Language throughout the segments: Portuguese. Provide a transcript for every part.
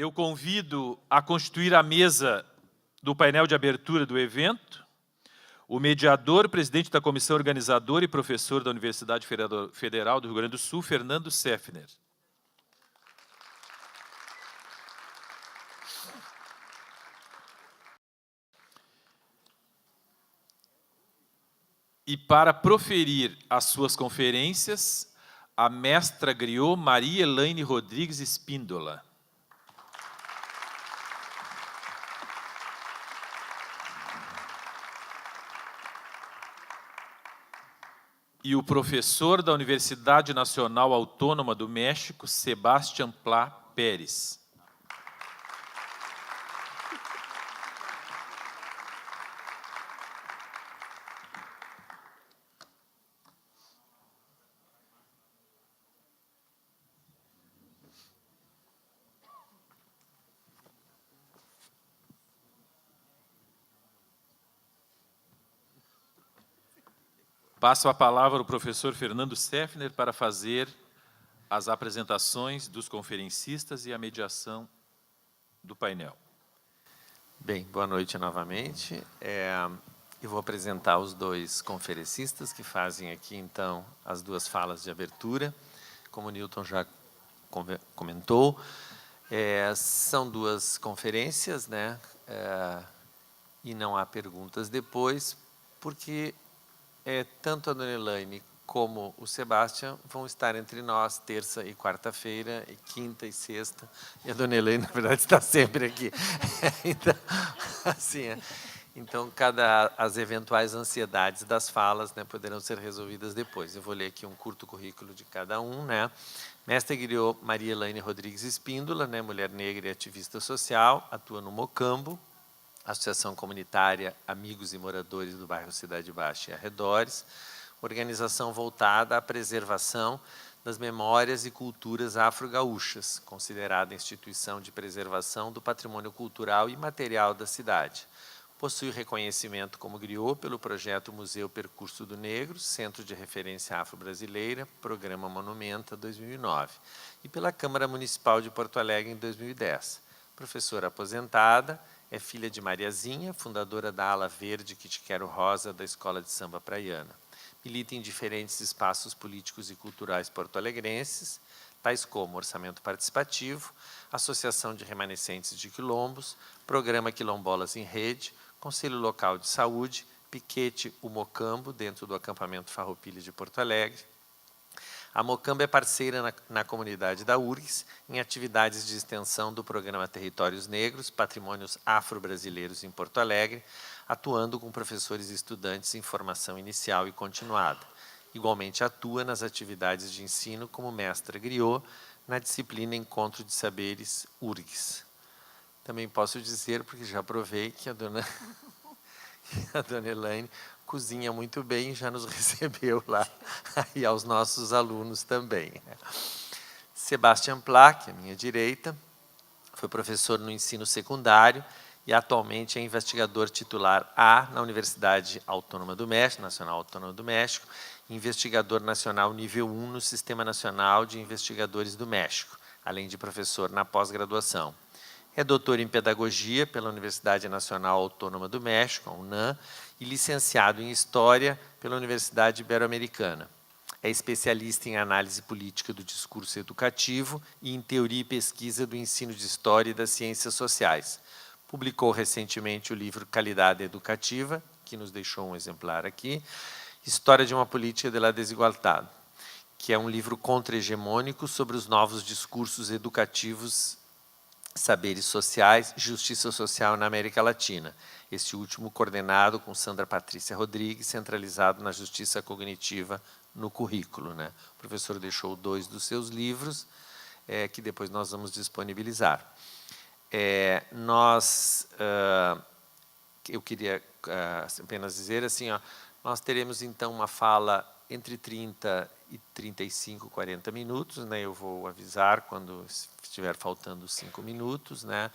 Eu convido a constituir a mesa do painel de abertura do evento o mediador, presidente da comissão organizadora e professor da Universidade Federal do Rio Grande do Sul, Fernando Seffner. E para proferir as suas conferências, a mestra griot Maria Elaine Rodrigues Espíndola. E o professor da Universidade Nacional Autônoma do México, Sebastián Pla Pérez. Passo a palavra ao professor Fernando Seffner para fazer as apresentações dos conferencistas e a mediação do painel. Bem, boa noite novamente. Eu vou apresentar os dois conferencistas que fazem aqui, então, as duas falas de abertura. Como o Newton já comentou, são duas conferências, né? E não há perguntas depois, porque tanto a dona Elaine como o Sebastián vão estar entre nós terça e quarta-feira, e quinta e sexta. E a dona Elaine, na verdade, está sempre aqui. Então, assim, então, as eventuais ansiedades das falas, né, poderão ser resolvidas depois. Eu vou ler aqui um curto currículo de cada um, né? Mestre griot Maria Elaine Rodrigues Espíndola, né, mulher negra e ativista social, atua no Mocambo, Associação Comunitária Amigos e Moradores do bairro Cidade Baixa e Arredores, organização voltada à preservação das memórias e culturas afro-gaúchas, considerada instituição de preservação do patrimônio cultural e material da cidade. Possui reconhecimento como griot pelo projeto Museu Percurso do Negro, Centro de Referência Afro-Brasileira, Programa Monumenta 2009, e pela Câmara Municipal de Porto Alegre em 2010. Professora aposentada, é filha de Mariazinha, fundadora da Ala Verde Kit Quero Rosa da Escola de Samba Praiana. Milita em diferentes espaços políticos e culturais porto-alegrenses, tais como Orçamento Participativo, Associação de Remanescentes de Quilombos, Programa Quilombolas em Rede, Conselho Local de Saúde, Piquete O Mocambo, dentro do acampamento Farroupilha de Porto Alegre. A Mocambo é parceira na comunidade da URGS, em atividades de extensão do programa Territórios Negros, Patrimônios Afro-Brasileiros em Porto Alegre, atuando com professores e estudantes em formação inicial e continuada. Igualmente atua nas atividades de ensino como mestra griot, na disciplina Encontro de Saberes URGS. Também posso dizer, porque já provei, que a dona Elaine cozinha muito bem, já nos recebeu lá, e aos nossos alunos também. Sebastián Pla, que é à minha direita, foi professor no ensino secundário e atualmente é investigador titular A na Universidade Autônoma do México, Nacional Autônoma do México, e investigador nacional nível 1 no Sistema Nacional de Investigadores do México, além de professor na pós-graduação. É doutor em Pedagogia pela Universidade Nacional Autônoma do México, a UNAM, e licenciado em História pela Universidade Ibero-Americana. É especialista em análise política do discurso educativo e em teoria e pesquisa do ensino de História e das Ciências Sociais. Publicou recentemente o livro Qualidade Educativa, que nos deixou um exemplar aqui, História de uma Política de la Desigualdade, que é um livro contra-hegemônico sobre os novos discursos educativos, saberes sociais e justiça social na América Latina. Este último coordenado com Sandra Patrícia Rodrigues, centralizado na justiça cognitiva no currículo, né? O professor deixou 2 dos seus livros, que depois nós vamos disponibilizar. Eu queria apenas dizer assim, nós teremos então uma fala entre 30 e 35, 40 minutos, né? Eu vou avisar quando estiver faltando 5 minutos, né?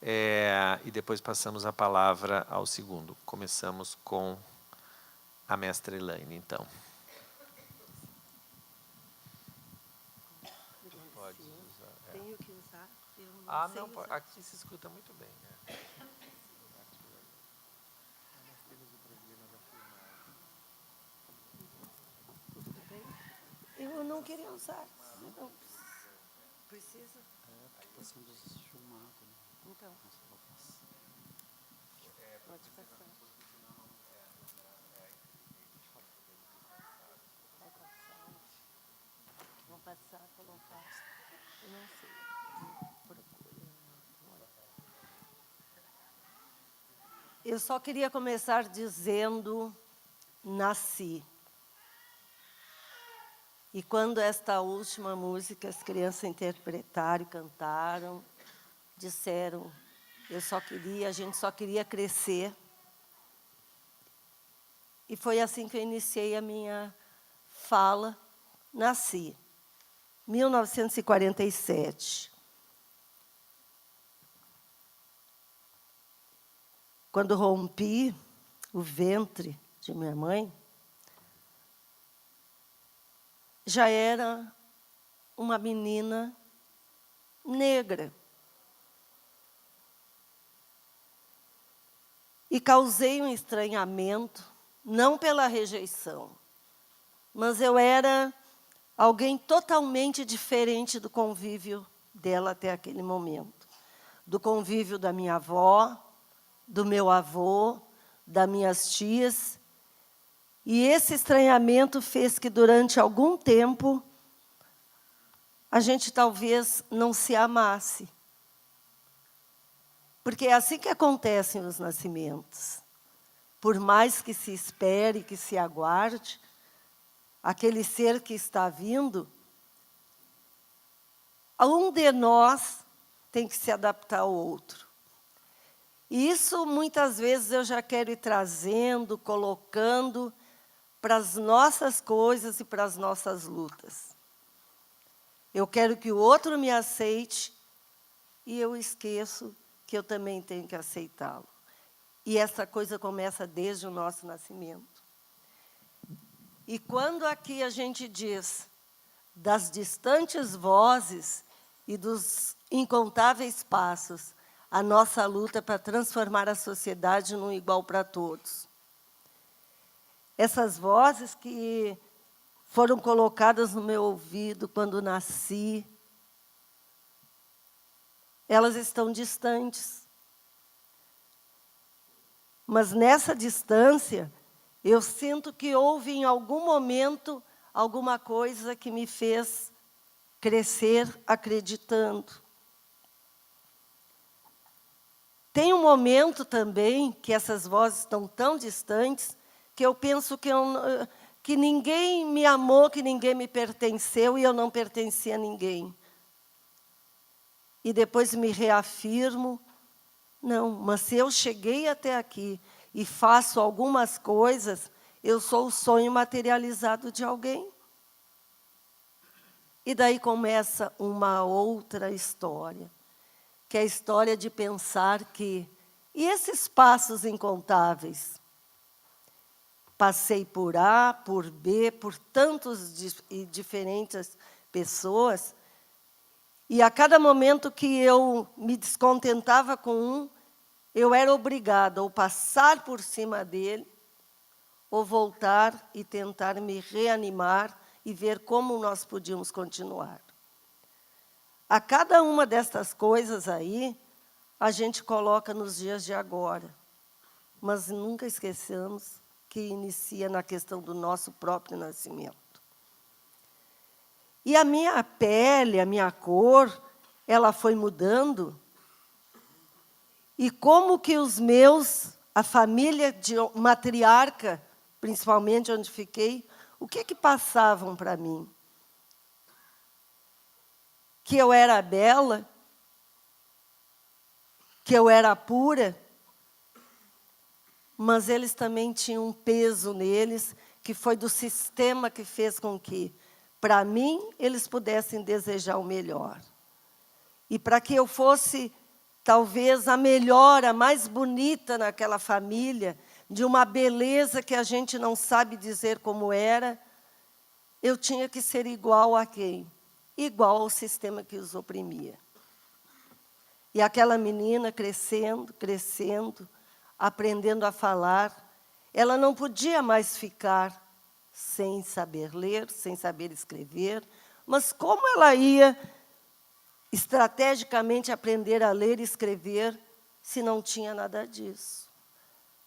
E depois passamos a palavra ao segundo. Começamos com a mestra Elaine, então. Pode usar. Tenho que usar. Ah, não, aqui se escuta muito bem. Eu não queria usar. Não precisa. Está sendo filmado. Então, pode passar. Vai passar. Vão passar, colocar. Eu não sei. Procura. Eu só queria começar dizendo: nasci. E quando esta última música as crianças interpretaram e cantaram, disseram, a gente só queria crescer. E foi assim que eu iniciei a minha fala, nasci. 1947. Quando rompi o ventre de minha mãe, já era uma menina negra. E causei um estranhamento, não pela rejeição, mas eu era alguém totalmente diferente do convívio dela até aquele momento. Do convívio da minha avó, do meu avô, das minhas tias. E esse estranhamento fez que, durante algum tempo, a gente talvez não se amasse. Porque é assim que acontecem os nascimentos. Por mais que se espere, que se aguarde, aquele ser que está vindo, um de nós tem que se adaptar ao outro. E isso, muitas vezes, eu já quero ir trazendo, colocando para as nossas coisas e para as nossas lutas. Eu quero que o outro me aceite e eu esqueço que eu também tenho que aceitá-lo. E essa coisa começa desde o nosso nascimento. E quando aqui a gente diz das distantes vozes e dos incontáveis passos, a nossa luta para transformar a sociedade num igual para todos. Essas vozes que foram colocadas no meu ouvido quando nasci, elas estão distantes. Mas nessa distância, eu sinto que houve em algum momento alguma coisa que me fez crescer acreditando. Tem um momento também que essas vozes estão tão distantes que eu penso que ninguém me amou, que ninguém me pertenceu e eu não pertencia a ninguém. E depois me reafirmo, não, mas se eu cheguei até aqui e faço algumas coisas, eu sou o sonho materializado de alguém. E daí começa uma outra história, que é a história de pensar que, e esses passos incontáveis, passei por A, por B, por tantas e diferentes pessoas, e a cada momento que eu me descontentava com um, eu era obrigada ou passar por cima dele, ou voltar e tentar me reanimar e ver como nós podíamos continuar. A cada uma destas coisas aí, a gente coloca nos dias de agora, mas nunca esqueçamos que inicia na questão do nosso próprio nascimento. E a minha pele, a minha cor, ela foi mudando. E como que os meus, a família de matriarca, principalmente onde fiquei, o que passavam para mim? Que eu era bela, que eu era pura, mas eles também tinham um peso neles, que foi do sistema que fez com que, para mim, eles pudessem desejar o melhor. E para que eu fosse, talvez, a melhor, a mais bonita naquela família, de uma beleza que a gente não sabe dizer como era, eu tinha que ser igual a quem? Igual ao sistema que os oprimia. E aquela menina crescendo, crescendo, aprendendo a falar, ela não podia mais ficar sem saber ler, sem saber escrever, mas como ela ia estrategicamente aprender a ler e escrever se não tinha nada disso?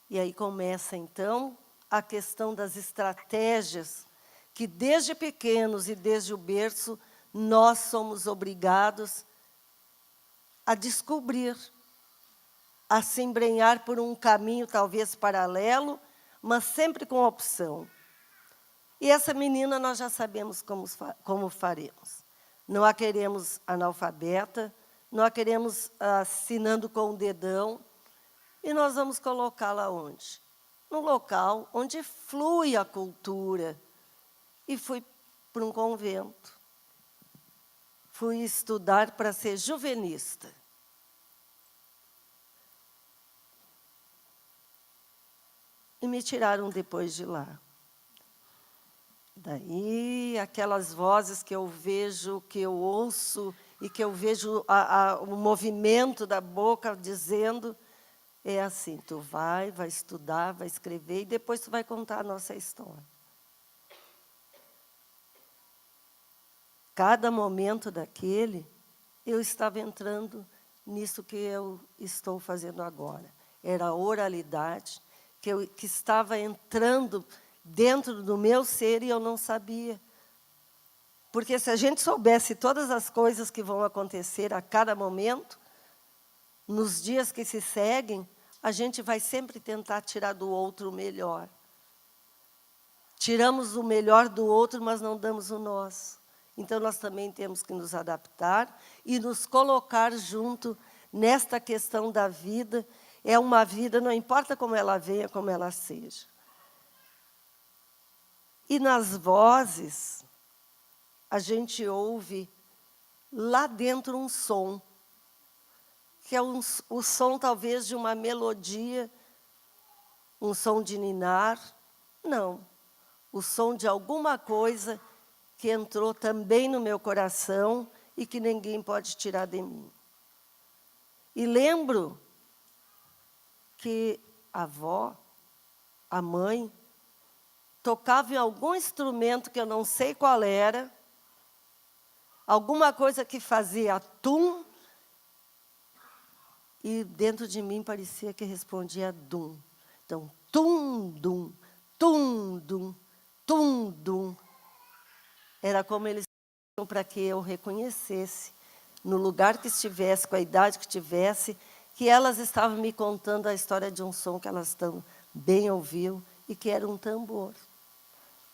E aí começa, então, a questão das estratégias que, desde pequenos e desde o berço, nós somos obrigados a descobrir, a se embrenhar por um caminho talvez paralelo, mas sempre com opção. E essa menina nós já sabemos como faremos. Não a queremos analfabeta, não a queremos assinando com o dedão, e nós vamos colocá-la onde? Num local onde flui a cultura. E fui para um convento. Fui estudar para ser juvenista. E me tiraram depois de lá. Daí, aquelas vozes que eu vejo, que eu ouço, e que eu vejo o movimento da boca dizendo, é assim, tu vai estudar, vai escrever, e depois tu vai contar a nossa história. Cada momento daquele, eu estava entrando nisso que eu estou fazendo agora. Era a oralidade, que estava entrando dentro do meu ser e eu não sabia. Porque se a gente soubesse todas as coisas que vão acontecer a cada momento, nos dias que se seguem, a gente vai sempre tentar tirar do outro o melhor. Tiramos o melhor do outro, mas não damos o nosso. Então, nós também temos que nos adaptar e nos colocar junto nesta questão da vida. É uma vida, não importa como ela venha, como ela seja. E nas vozes, a gente ouve lá dentro um som, que é o som, talvez, de uma melodia, um som de ninar. Não, o som de alguma coisa que entrou também no meu coração e que ninguém pode tirar de mim. E lembro que a avó, a mãe, tocava em algum instrumento que eu não sei qual era, alguma coisa que fazia tum, e dentro de mim parecia que respondia dum. Então, tum, dum, tum, dum, tum, dum. Era como eles pediam para que eu reconhecesse, no lugar que estivesse, com a idade que tivesse, que elas estavam me contando a história de um som que elas também ouviam e que era um tambor.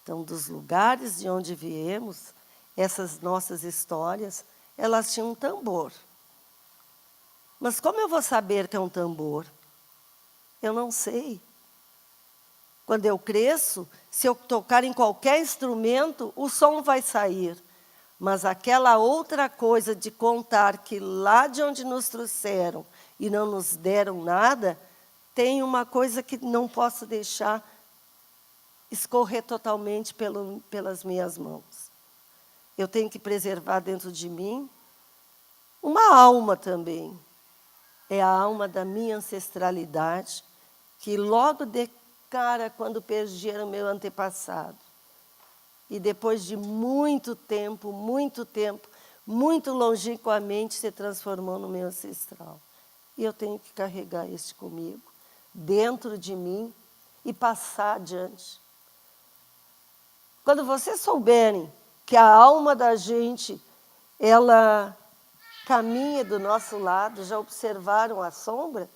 Então, dos lugares de onde viemos, essas nossas histórias, elas tinham um tambor. Mas como eu vou saber que é um tambor? Eu não sei. Quando eu cresço, se eu tocar em qualquer instrumento, o som vai sair. Mas aquela outra coisa de contar que lá de onde nos trouxeram e não nos deram nada, tem uma coisa que não posso deixar escorrer totalmente pelas minhas mãos. Eu tenho que preservar dentro de mim uma alma também. É a alma da minha ancestralidade, que logo de cara, quando perderam meu antepassado, e depois de muito tempo, muito longínquamente, se transformou no meu ancestral. E eu tenho que carregar este comigo, dentro de mim, e passar adiante. Quando vocês souberem que a alma da gente, ela caminha do nosso lado, já observaram a sombra?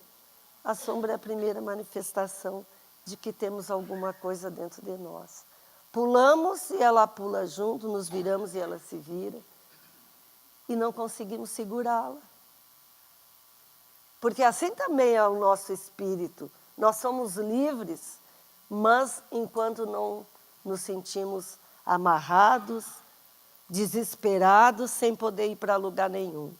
A sombra é a primeira manifestação de que temos alguma coisa dentro de nós. Pulamos e ela pula junto, nos viramos e ela se vira. E não conseguimos segurá-la. Porque assim também é o nosso espírito. Nós somos livres, mas enquanto não nos sentimos amarrados, desesperados, sem poder ir para lugar nenhum.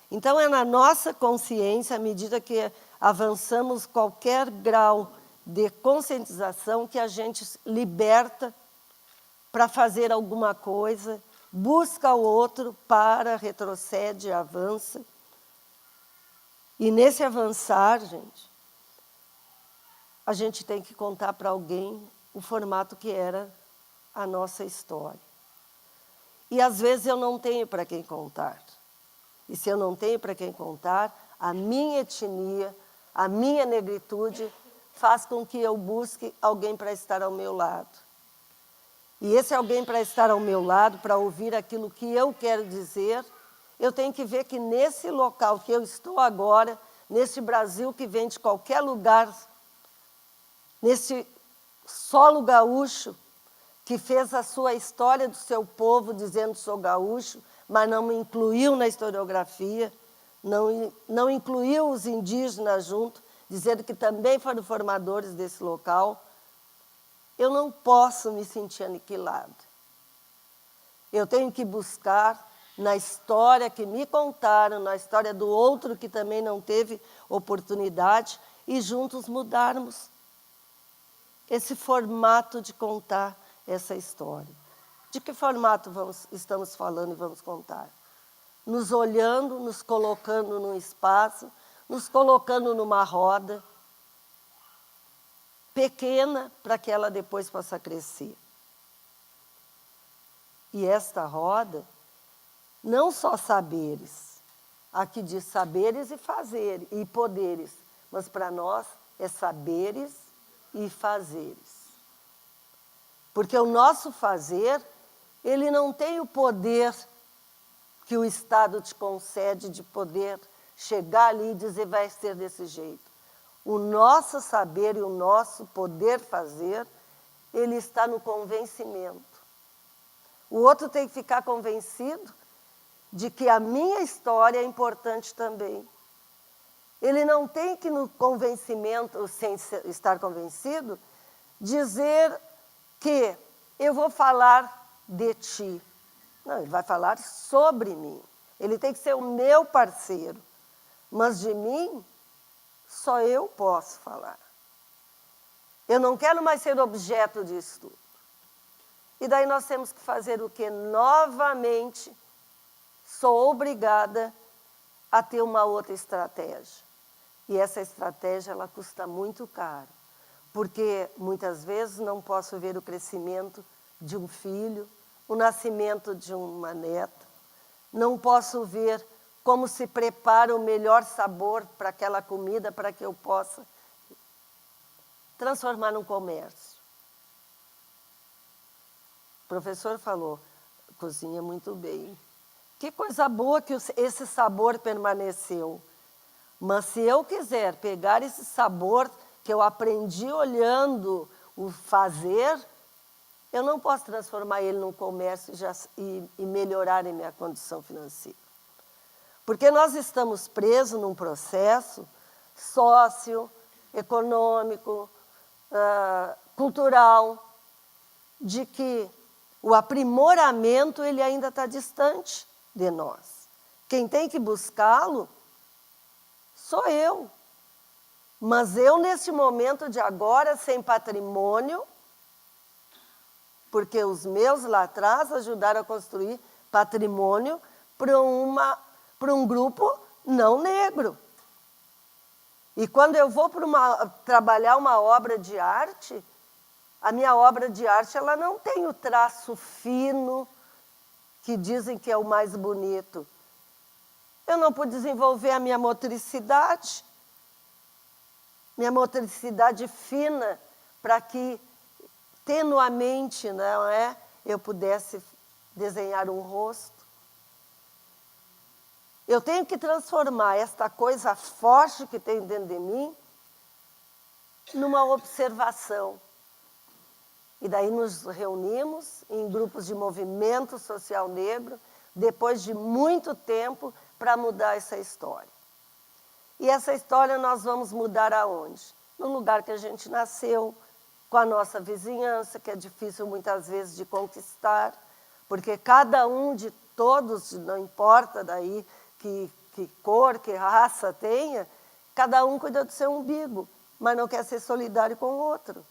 Então, é na nossa consciência, à medida que avançamos qualquer grau de conscientização, que a gente liberta para fazer alguma coisa, busca o outro, para, retrocede, avança. E nesse avançar, gente, a gente tem que contar para alguém o formato que era a nossa história. E às vezes eu não tenho para quem contar. E se eu não tenho para quem contar, a minha etnia, a minha negritude faz com que eu busque alguém para estar ao meu lado. E esse alguém para estar ao meu lado, para ouvir aquilo que eu quero dizer, eu tenho que ver que nesse local que eu estou agora, nesse Brasil que vem de qualquer lugar, nesse solo gaúcho, que fez a sua história do seu povo dizendo sou gaúcho, mas não me incluiu na historiografia, não incluiu os indígenas junto, dizendo que também foram formadores desse local, eu não posso me sentir aniquilada. Eu tenho que buscar na história que me contaram, na história do outro que também não teve oportunidade, e juntos mudarmos esse formato de contar essa história. De que formato estamos falando e vamos contar? Nos olhando, nos colocando num espaço, nos colocando numa roda pequena para que ela depois possa crescer. E esta roda, não só saberes, aqui diz saberes e fazeres, e poderes, mas para nós é saberes e fazeres. Porque o nosso fazer, ele não tem o poder que o Estado te concede de poder chegar ali e dizer vai ser desse jeito. O nosso saber e o nosso poder fazer, ele está no convencimento. O outro tem que ficar convencido de que a minha história é importante também. Ele não tem que, no convencimento, sem estar convencido, dizer que eu vou falar de ti. Não, ele vai falar sobre mim. Ele tem que ser o meu parceiro. Mas de mim, só eu posso falar. Eu não quero mais ser objeto de estudo. E daí nós temos que fazer o quê? Novamente, sou obrigada a ter uma outra estratégia. E essa estratégia, ela custa muito caro. Porque muitas vezes não posso ver o crescimento de um filho, o nascimento de uma neta. Não posso ver como se prepara o melhor sabor para aquela comida para que eu possa transformar num comércio. O professor falou, cozinha muito bem. Que coisa boa que esse sabor permaneceu. Mas se eu quiser pegar esse sabor que eu aprendi olhando o fazer, eu não posso transformar ele num comércio e melhorar a minha condição financeira. Porque nós estamos presos num processo socioeconômico, cultural, de que o aprimoramento ele ainda está distante de nós. Quem tem que buscá-lo sou eu. Mas eu, nesse momento de agora, sem patrimônio, porque os meus lá atrás ajudaram a construir patrimônio para um grupo não negro. E quando eu vou trabalhar uma obra de arte, a minha obra de arte ela não tem o traço fino que dizem que é o mais bonito. Eu não pude desenvolver a minha motricidade fina, para que tenuamente, não é, eu pudesse desenhar um rosto. Eu tenho que transformar esta coisa forte que tem dentro de mim numa observação. E daí nos reunimos em grupos de movimento social negro, depois de muito tempo, para mudar essa história. E essa história nós vamos mudar aonde? No lugar que a gente nasceu, com a nossa vizinhança, que é difícil muitas vezes de conquistar, porque cada um de todos, não importa daí que cor, que raça tenha, cada um cuida do seu umbigo, mas não quer ser solidário com o outro.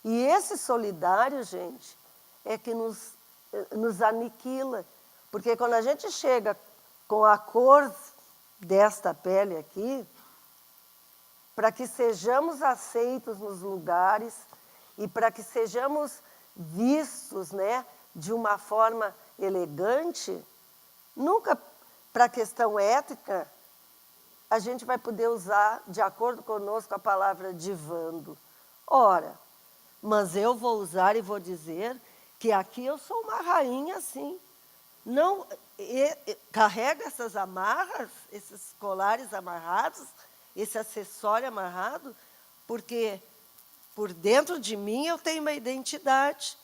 E esse solidário, gente, é que nos aniquila, porque quando a gente chega com a cor desta pele aqui, para que sejamos aceitos nos lugares e para que sejamos vistos, né, de uma forma elegante, nunca para a questão ética a gente vai poder usar, de acordo conosco, a palavra divando. Ora, mas eu vou usar e vou dizer que aqui eu sou uma rainha, sim. Não, carrega essas amarras, esses colares amarrados, esse acessório amarrado, porque por dentro de mim eu tenho uma identidade.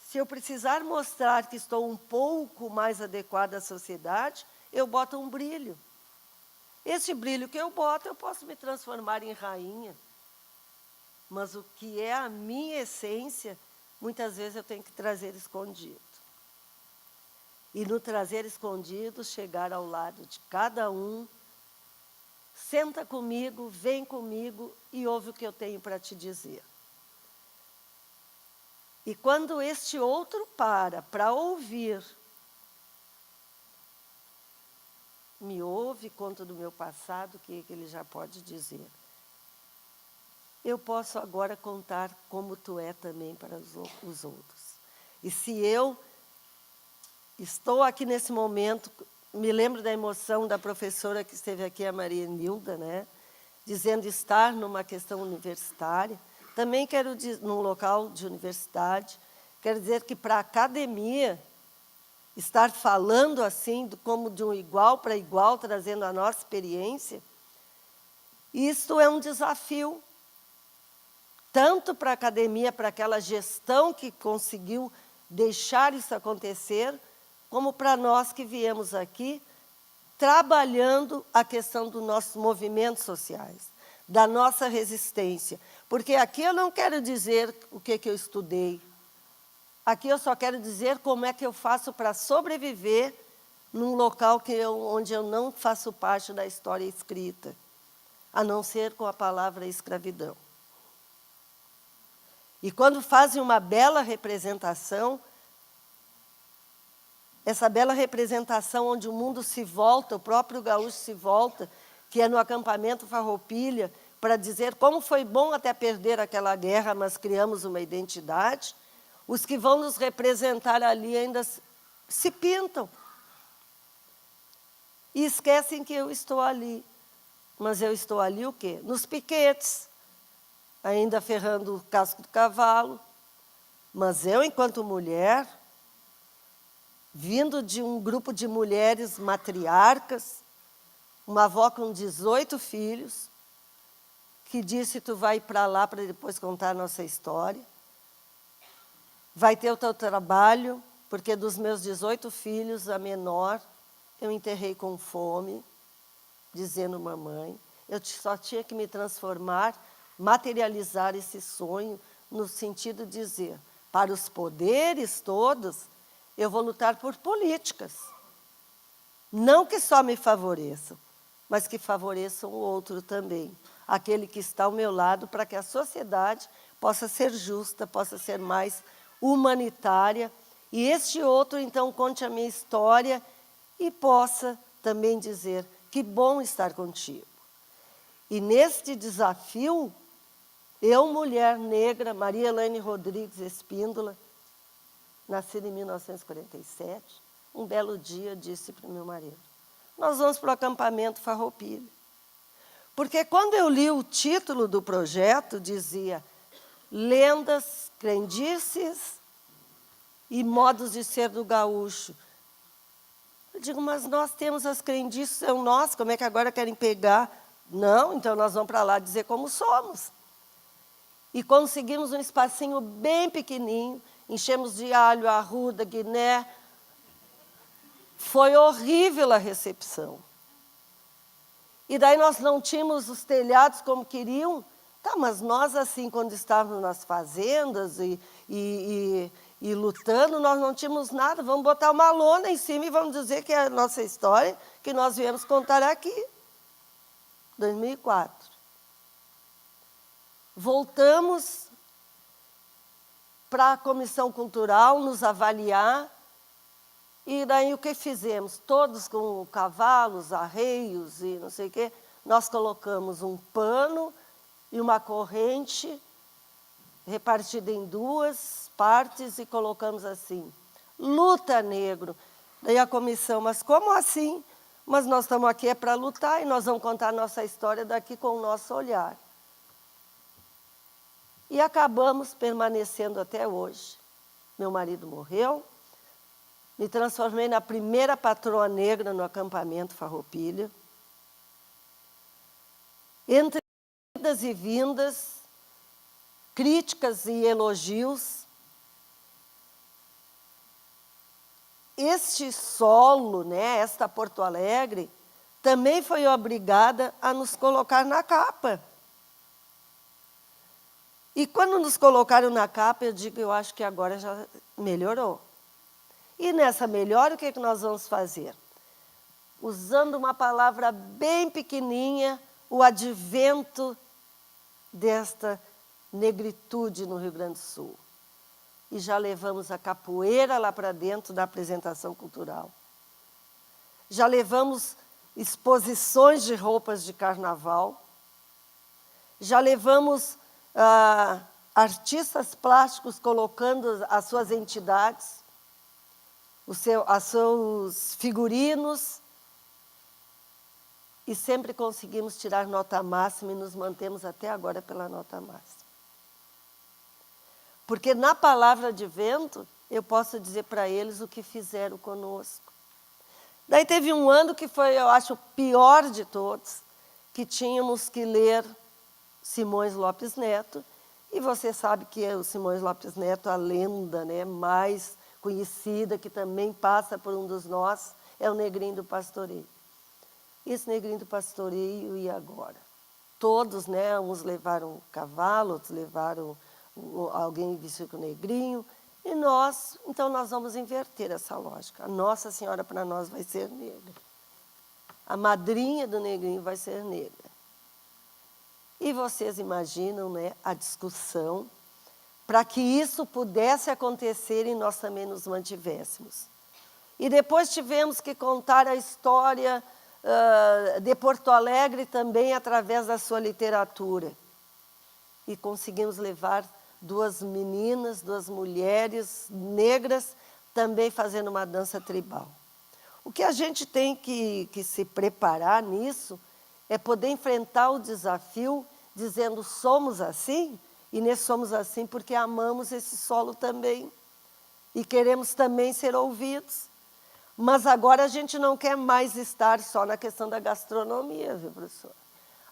Se eu precisar mostrar que estou um pouco mais adequada à sociedade, eu boto um brilho. Esse brilho que eu boto, eu posso me transformar em rainha. Mas o que é a minha essência, muitas vezes eu tenho que trazer escondido. E no trazer escondido, chegar ao lado de cada um, senta comigo, vem comigo e ouve o que eu tenho para te dizer. E quando este outro para ouvir, me ouve, conta do meu passado, o que ele já pode dizer. Eu posso agora contar como tu é também para os outros. E se eu estou aqui nesse momento, me lembro da emoção da professora que esteve aqui, a Maria Nilda, né, dizendo estar numa questão universitária. Também quero dizer, num local de universidade, quero dizer que para a academia, estar falando assim, como de um igual para igual, trazendo a nossa experiência, isto é um desafio, tanto para a academia, para aquela gestão que conseguiu deixar isso acontecer, como para nós que viemos aqui, trabalhando a questão dos nossos movimentos sociais, da nossa resistência. Porque aqui eu não quero dizer o que eu estudei, aqui eu só quero dizer como é que eu faço para sobreviver num local onde eu não faço parte da história escrita, a não ser com a palavra escravidão. E quando fazem uma bela representação, essa bela representação onde o mundo se volta, o próprio gaúcho se volta, que é no acampamento Farroupilha, para dizer como foi bom até perder aquela guerra, mas criamos uma identidade, os que vão nos representar ali ainda se pintam. E esquecem que eu estou ali. Mas eu estou ali o quê? Nos piquetes, ainda ferrando o casco do cavalo. Mas eu, enquanto mulher, vindo de um grupo de mulheres matriarcas, uma avó com 18 filhos, que disse, tu vai para lá para depois contar a nossa história. Vai ter o teu trabalho, porque dos meus 18 filhos, a menor, eu enterrei com fome, dizendo, mamãe, eu só tinha que me transformar, materializar esse sonho, no sentido de dizer, para os poderes todos, eu vou lutar por políticas. Não que só me favoreçam, mas que favoreçam o outro também. Aquele que está ao meu lado, para que a sociedade possa ser justa, possa ser mais humanitária. E este outro, então, conte a minha história e possa também dizer, que bom estar contigo. E neste desafio, eu, mulher negra, Maria Elaine Rodrigues Espíndola, nascida em 1947, um belo dia disse para o meu marido, nós vamos para o acampamento Farroupilha. Porque quando eu li o título do projeto, dizia lendas, crendices e modos de ser do gaúcho. Eu digo, mas nós temos as crendices, são nós, como é que agora querem pegar? Não, então nós vamos para lá dizer como somos. E conseguimos um espacinho bem pequenininho, enchemos de alho, arruda, guiné. Foi horrível a recepção. E daí nós não tínhamos os telhados como queriam. Tá, mas nós, assim, quando estávamos nas fazendas e lutando, nós não tínhamos nada. Vamos botar uma lona em cima e vamos dizer que é a nossa história, que nós viemos contar aqui. 2004. Voltamos para a Comissão Cultural nos avaliar. E daí o que fizemos? Todos com cavalos, arreios e não sei o quê. nós colocamos um pano e uma corrente repartida em duas partes e colocamos assim, luta negro. Daí a comissão, mas como assim? Mas nós estamos aqui para lutar e nós vamos contar a nossa história daqui com o nosso olhar. E acabamos permanecendo até hoje. Meu marido morreu, me transformei na primeira patroa negra no acampamento Farroupilha. Entre idas e vindas, críticas e elogios, este solo, né, esta Porto Alegre, também foi obrigada a nos colocar na capa. E quando nos colocaram na capa, eu digo, eu acho que agora já melhorou. E nessa melhora, o que nós vamos fazer? Usando uma palavra bem pequenininha, o advento desta negritude no Rio Grande do Sul. E já levamos a capoeira lá para dentro da apresentação cultural. Já levamos exposições de roupas de carnaval. Já levamos artistas plásticos colocando as suas os seus figurinos. E sempre conseguimos tirar nota máxima e nos mantemos até agora pela nota máxima. Porque na palavra de vento, eu posso dizer para eles o que fizeram conosco. Daí teve um ano que foi, eu acho, o pior de todos, que tínhamos que ler Simões Lopes Neto, e você sabe que o Simões Lopes Neto, a lenda, né, mais conhecida, que também passa por um dos nós, é o Negrinho do Pastoreio. Esse Negrinho do Pastoreio, e agora? Todos, né, uns levaram cavalo, outros levaram alguém vestido com negrinho, e nós, então nós vamos inverter essa lógica. A Nossa Senhora para nós vai ser negra. A madrinha do negrinho vai ser negra. E vocês imaginam, né, a discussão para que isso pudesse acontecer e nós também nos mantivéssemos. E depois tivemos que contar a história de Porto Alegre também através da sua literatura. E conseguimos levar duas meninas, duas mulheres negras, também fazendo uma dança tribal. O que a gente tem que se preparar nisso é poder enfrentar o desafio dizendo somos assim, e nesse somos assim porque amamos esse solo também. E queremos também ser ouvidos. Mas agora a gente não quer mais estar só na questão da gastronomia, viu, professor?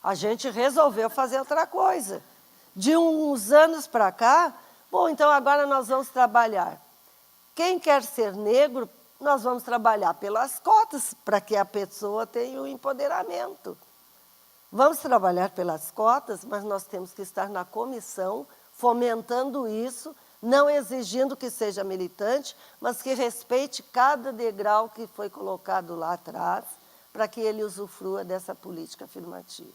A gente resolveu fazer outra coisa. De uns anos para cá, bom, então agora nós vamos trabalhar. Quem quer ser negro, nós vamos trabalhar pelas cotas, para que a pessoa tenha o empoderamento. Vamos trabalhar pelas cotas, mas nós temos que estar na comissão, fomentando isso, não exigindo que seja militante, mas que respeite cada degrau que foi colocado lá atrás, para que ele usufrua dessa política afirmativa.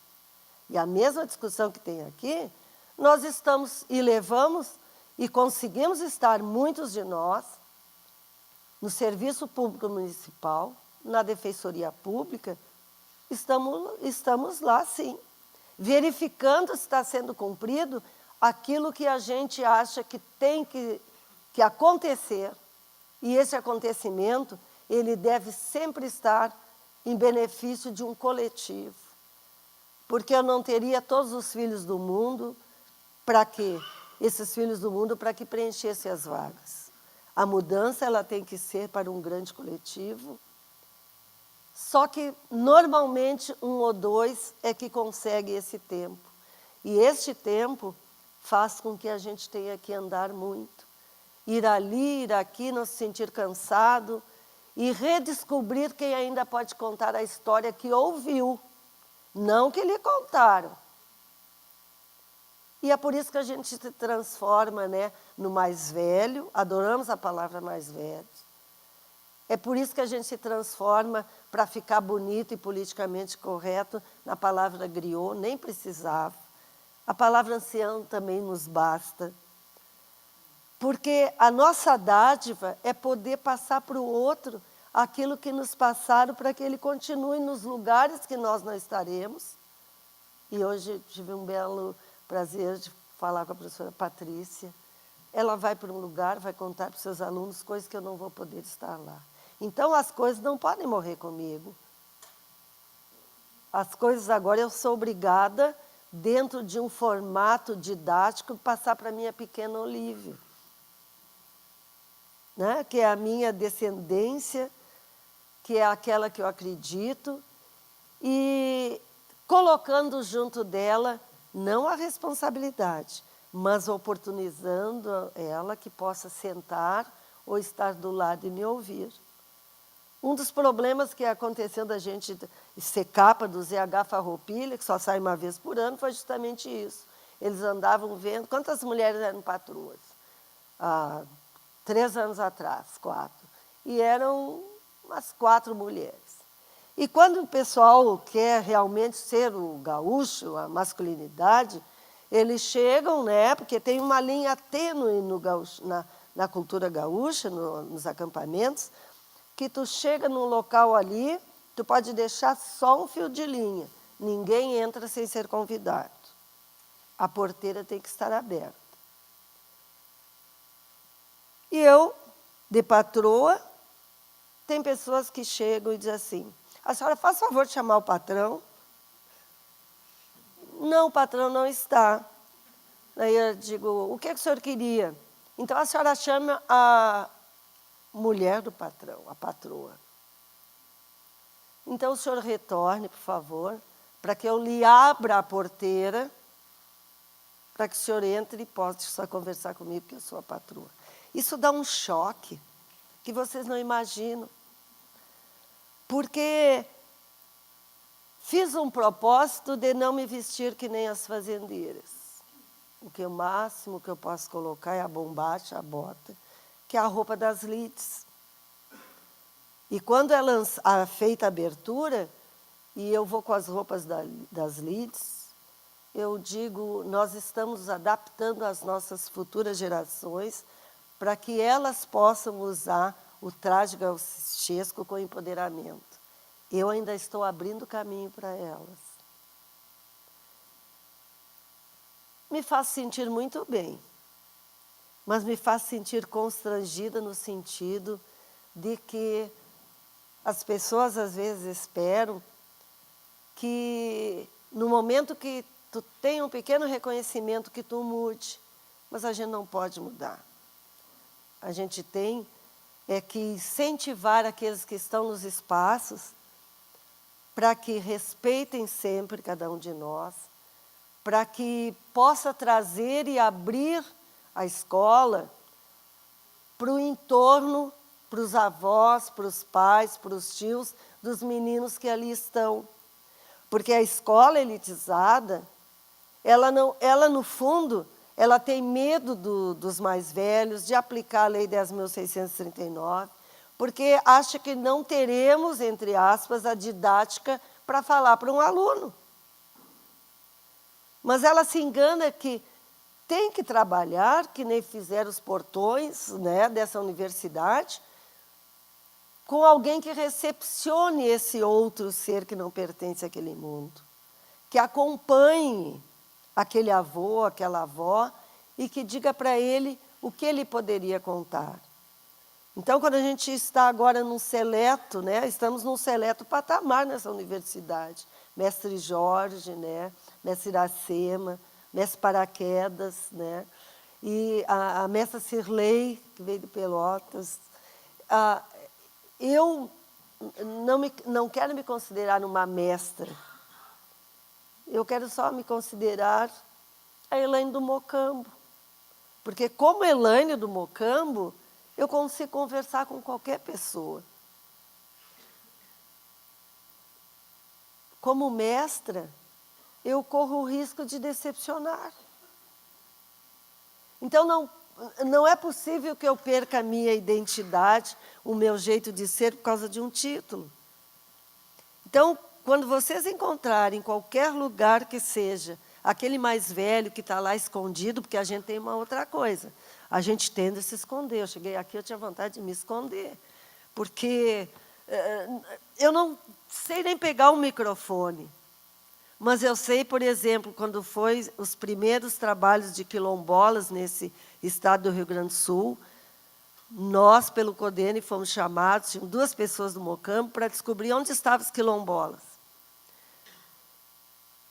E a mesma discussão que tem aqui, nós estamos e levamos e conseguimos estar, muitos de nós, no Serviço Público Municipal, na Defensoria Pública, estamos lá, sim, verificando se está sendo cumprido aquilo que a gente acha que tem que acontecer, e esse acontecimento, ele deve sempre estar em benefício de um coletivo, porque eu não teria todos os filhos do mundo. Para quê? Esses filhos do mundo para que preenchessem as vagas. A mudança ela tem que ser para um grande coletivo, só que normalmente um ou dois é que consegue esse tempo. E este tempo faz com que a gente tenha que andar muito. Ir ali, ir aqui, não se sentir cansado e redescobrir quem ainda pode contar a história que ouviu, não que lhe contaram. E é por isso que a gente se transforma, né, no mais velho, adoramos a palavra mais velho. É por isso que a gente se transforma para ficar bonito e politicamente correto na palavra griot, nem precisava. A palavra ancião também nos basta. Porque a nossa dádiva é poder passar para o outro aquilo que nos passaram para que ele continue nos lugares que nós não estaremos, E hoje tive um belo prazer de falar com a professora Patrícia. Ela vai para um lugar, vai contar para os seus alunos coisas que eu não vou poder estar lá. Então, as coisas não podem morrer comigo. As coisas agora eu sou obrigada, dentro de um formato didático, passar para a minha pequena Olívia, né? Que é a minha descendência, que é aquela que eu acredito, e colocando junto dela, não a responsabilidade, mas oportunizando ela que possa sentar ou estar do lado e me ouvir. Um dos problemas que aconteceu da gente ser capa do ZH Farroupilha, que só sai uma vez por ano, foi justamente isso. Eles andavam vendo quantas mulheres eram patroas. 3 anos atrás, 4. E eram umas 4 mulheres. E quando o pessoal quer realmente ser o gaúcho, a masculinidade, eles chegam, né, porque tem uma linha tênue no gaúcho, na cultura gaúcha, nos acampamentos, que tu chega num local ali, tu pode deixar só um fio de linha. Ninguém entra sem ser convidado. A porteira tem que estar aberta. E eu, de patroa, tem pessoas que chegam e dizem assim, a senhora faz favor de chamar o patrão? Não, o patrão não está. Aí eu digo, o que o senhor queria? Então a senhora chama a mulher do patrão, a patroa. Então o senhor retorne, por favor, para que eu lhe abra a porteira, para que o senhor entre e possa conversar comigo, porque eu sou a patroa. Isso dá um choque que vocês não imaginam. Porque fiz um propósito de não me vestir que nem as fazendeiras. O máximo que eu posso colocar é a bombacha, a bota, que é a roupa das lides. E quando é feita a abertura, e eu vou com as roupas das lides, eu digo, nós estamos adaptando as nossas futuras gerações para que elas possam usar o traje gauchesco com empoderamento. Eu ainda estou abrindo caminho para elas. Me faz sentir muito bem, mas me faz sentir constrangida no sentido de que as pessoas às vezes esperam que no momento que tu tenha um pequeno reconhecimento que tu mude, mas a gente não pode mudar. A gente tem que incentivar aqueles que estão nos espaços para que respeitem sempre cada um de nós, para que possa trazer e abrir a escola para o entorno, para os avós, para os pais, para os tios dos meninos que ali estão. Porque a escola elitizada, ela no fundo, ela tem medo dos mais velhos, de aplicar a Lei 10.639, porque acha que não teremos, entre aspas, a didática para falar para um aluno. Mas ela se engana que tem que trabalhar, que nem fizeram os portões, né, dessa universidade, com alguém que recepcione esse outro ser que não pertence àquele mundo, que acompanhe aquele avô, aquela avó, e que diga para ele o que ele poderia contar. Então, quando a gente está agora num seleto, né, estamos num seleto patamar nessa universidade. Mestre Jorge, né, mestre Iracema, mestre Paraquedas, né, e a mestra Cirlei, que veio de Pelotas. Eu não quero me considerar uma mestra. Eu quero só me considerar a Elaine do Mocambo. Porque como Elaine do Mocambo, eu consigo conversar com qualquer pessoa. Como mestra, eu corro o risco de decepcionar. Então, não é possível que eu perca a minha identidade, o meu jeito de ser, por causa de um título. Então, quando vocês encontrarem em qualquer lugar que seja, aquele mais velho que está lá escondido, porque a gente tem uma outra coisa, a gente tende a se esconder. Eu cheguei aqui, eu tinha vontade de me esconder, porque eu não sei nem pegar um microfone, Mas eu sei, por exemplo, quando foi os primeiros trabalhos de quilombolas nesse estado do Rio Grande do Sul, nós, pelo CODENE, fomos chamados, tinham 2 pessoas do Mocambo, para descobrir onde estavam os quilombolas.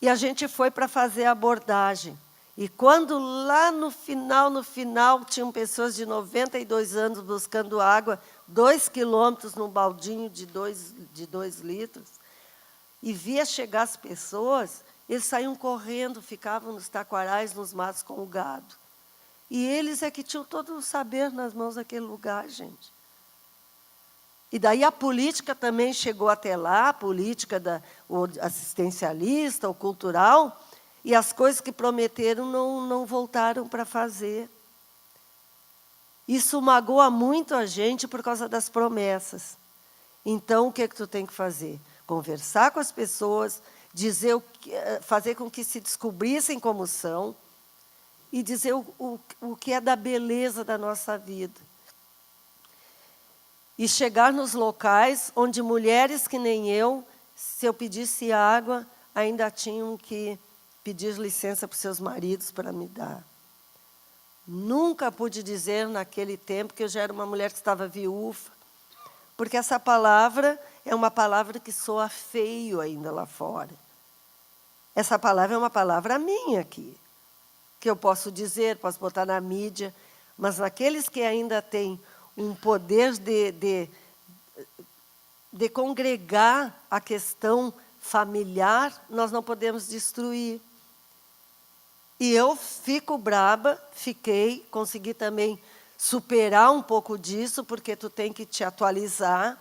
E a gente foi para fazer a abordagem. E quando lá no final, tinham pessoas de 92 anos buscando água, 2 quilômetros num baldinho de 2 litros, e via chegar as pessoas, eles saíam correndo, ficavam nos taquarais, nos matos com o gado. E eles é que tinham todo o saber nas mãos daquele lugar, gente. E daí a política também chegou até lá, a política o assistencialista, o cultural, e as coisas que prometeram não voltaram para fazer. Isso magoa muito a gente por causa das promessas. Então, o que é que tu tem que fazer? Conversar com as pessoas, fazer com que se descobrissem como são e dizer o que é da beleza da nossa vida. E chegar nos locais onde mulheres que nem eu, se eu pedisse água, ainda tinham que pedir licença para os seus maridos para me dar. Nunca pude dizer naquele tempo que eu já era uma mulher que estava viúva, porque essa palavra é uma palavra que soa feio ainda lá fora. Essa palavra é uma palavra minha aqui, que eu posso dizer, posso botar na mídia, mas naqueles que ainda têm um poder de congregar a questão familiar, nós não podemos destruir. E eu fico braba, consegui também superar um pouco disso, porque tu tem que te atualizar,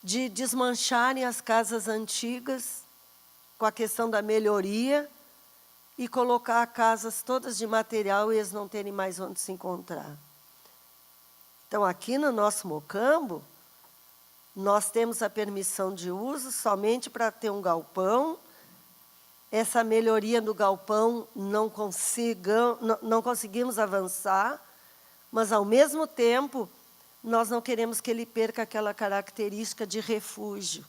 de desmancharem as casas antigas com a questão da melhoria e colocar casas todas de material e eles não terem mais onde se encontrar. Então, aqui no nosso Mocambo, nós temos a permissão de uso somente para ter um galpão. Essa melhoria do galpão não conseguimos avançar, mas, ao mesmo tempo, nós não queremos que ele perca aquela característica de refúgio.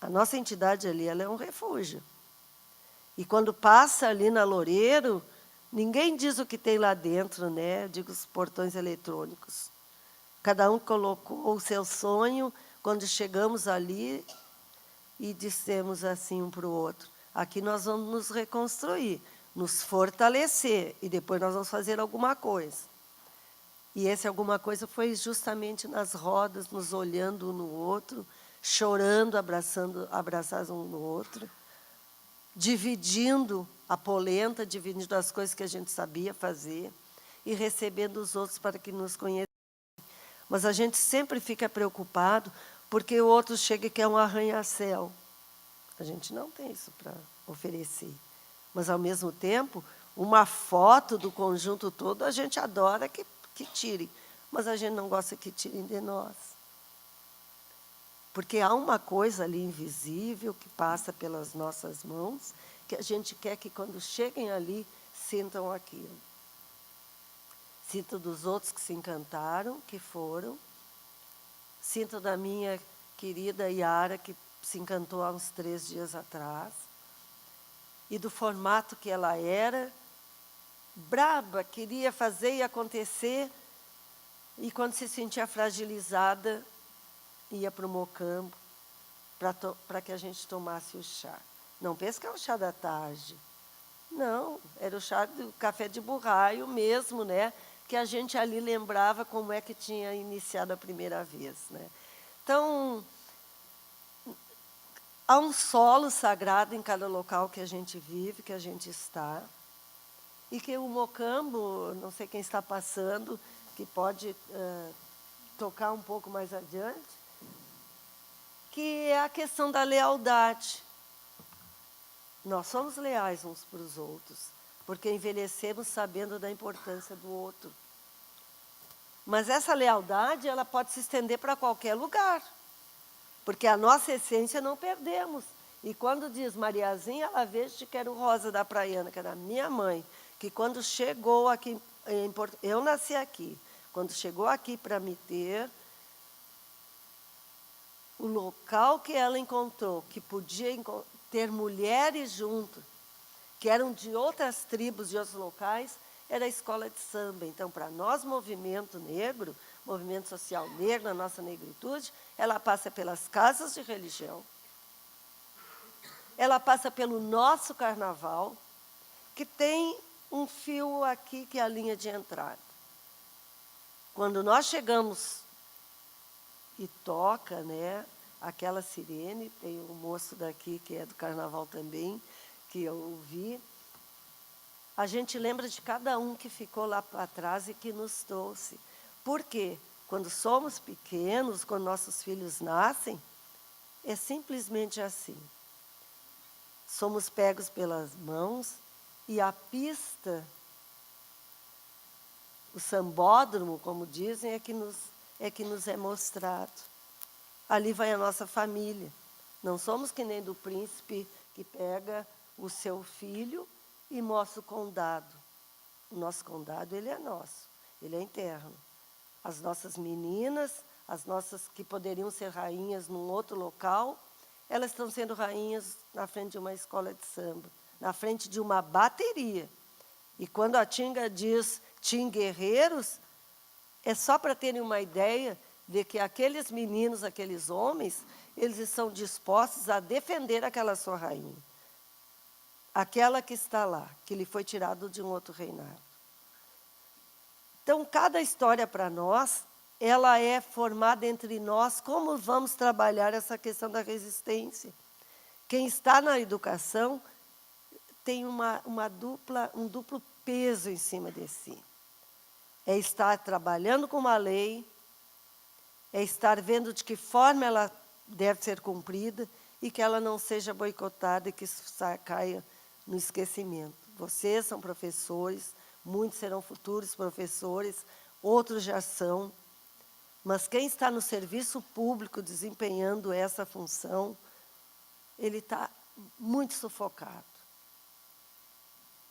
A nossa entidade ali, ela é um refúgio. E quando passa ali na Loureiro, ninguém diz o que tem lá dentro, né? Eu digo os portões eletrônicos. Cada um colocou o seu sonho quando chegamos ali e dissemos assim um para o outro: aqui nós vamos nos reconstruir, nos fortalecer, e depois nós vamos fazer alguma coisa. E esse alguma coisa foi justamente nas rodas, nos olhando um no outro, chorando, abraçados um no outro, dividindo a polenta, dividindo as coisas que a gente sabia fazer e recebendo os outros para que nos conhecessem. Mas a gente sempre fica preocupado porque o outro chega e quer um arranha-céu. A gente não tem isso para oferecer. Mas, ao mesmo tempo, uma foto do conjunto todo, a gente adora que tirem. Mas a gente não gosta que tirem de nós. Porque há uma coisa ali invisível que passa pelas nossas mãos, que a gente quer que, quando cheguem ali, sintam aquilo. Sinto dos outros que se encantaram, que foram. Sinto da minha querida Yara, que se encantou há uns 3 dias atrás. E do formato que ela era, braba, queria fazer e acontecer, e quando se sentia fragilizada, ia para o Mocambo para que a gente tomasse o chá. Não pense que é o chá da tarde. Não, era o chá do café de burraio mesmo, né? Que a gente ali lembrava como é que tinha iniciado a primeira vez, né? Então, há um solo sagrado em cada local que a gente vive, que a gente está, e que o Mocambo, não sei quem está passando, que pode tocar um pouco mais adiante, que é a questão da lealdade. Nós somos leais uns para os outros, porque envelhecemos sabendo da importância do outro. Mas essa lealdade, ela pode se estender para qualquer lugar, porque a nossa essência não perdemos. E quando diz Mariazinha, ela veste que era o Rosa da Praiana, que era a minha mãe, que quando chegou aqui, eu nasci aqui, quando chegou aqui para me ter, o local que ela encontrou, que podia ter mulheres junto, que eram de outras tribos, de outros locais, era a escola de samba. Então, para nós, movimento negro, movimento social negro, a nossa negritude, ela passa pelas casas de religião, ela passa pelo nosso carnaval, que tem um fio aqui, que é a linha de entrada. Quando nós chegamos e toca, né, aquela sirene, tem um moço daqui que é do carnaval também, que eu ouvi, a gente lembra de cada um que ficou lá para trás e que nos trouxe. Por quê? Quando somos pequenos, quando nossos filhos nascem, é simplesmente assim. Somos pegos pelas mãos e a pista, o sambódromo, como dizem, é que nos é mostrado. Ali vai a nossa família. Não somos que nem do príncipe que pega o seu filho e mostra o condado. O nosso condado, ele é nosso, ele é interno. As nossas meninas, as nossas que poderiam ser rainhas num outro local, elas estão sendo rainhas na frente de uma escola de samba, na frente de uma bateria. E quando a Tinga diz Tim Guerreiros, é só para terem uma ideia de que aqueles meninos, aqueles homens, eles estão dispostos a defender aquela sua rainha. Aquela que está lá, que lhe foi tirado de um outro reinado. Então, cada história para nós, ela é formada entre nós, como vamos trabalhar essa questão da resistência. Quem está na educação tem um duplo peso em cima de si. É estar trabalhando com uma lei, é estar vendo de que forma ela deve ser cumprida e que ela não seja boicotada e que caia no esquecimento. Vocês são professores, muitos serão futuros professores, outros já são, mas quem está no serviço público desempenhando essa função, ele está muito sufocado.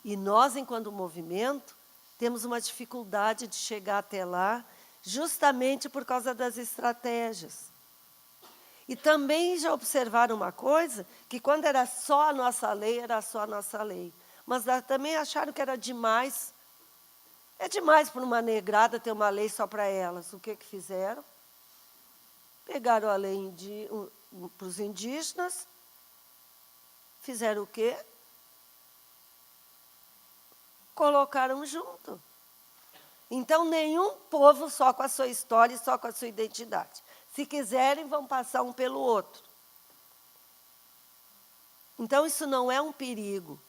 E nós, enquanto movimento, temos uma dificuldade de chegar até lá, justamente por causa das estratégias. E também já observaram uma coisa, que quando era só a nossa lei, era só a nossa lei. Mas também acharam que era demais. É demais para uma negrada ter uma lei só para elas. O que fizeram? Pegaram a lei para os indígenas, fizeram o quê? Colocaram junto. Então, nenhum povo só com a sua história e só com a sua identidade. Se quiserem, vão passar um pelo outro. Então, isso não é um perigo.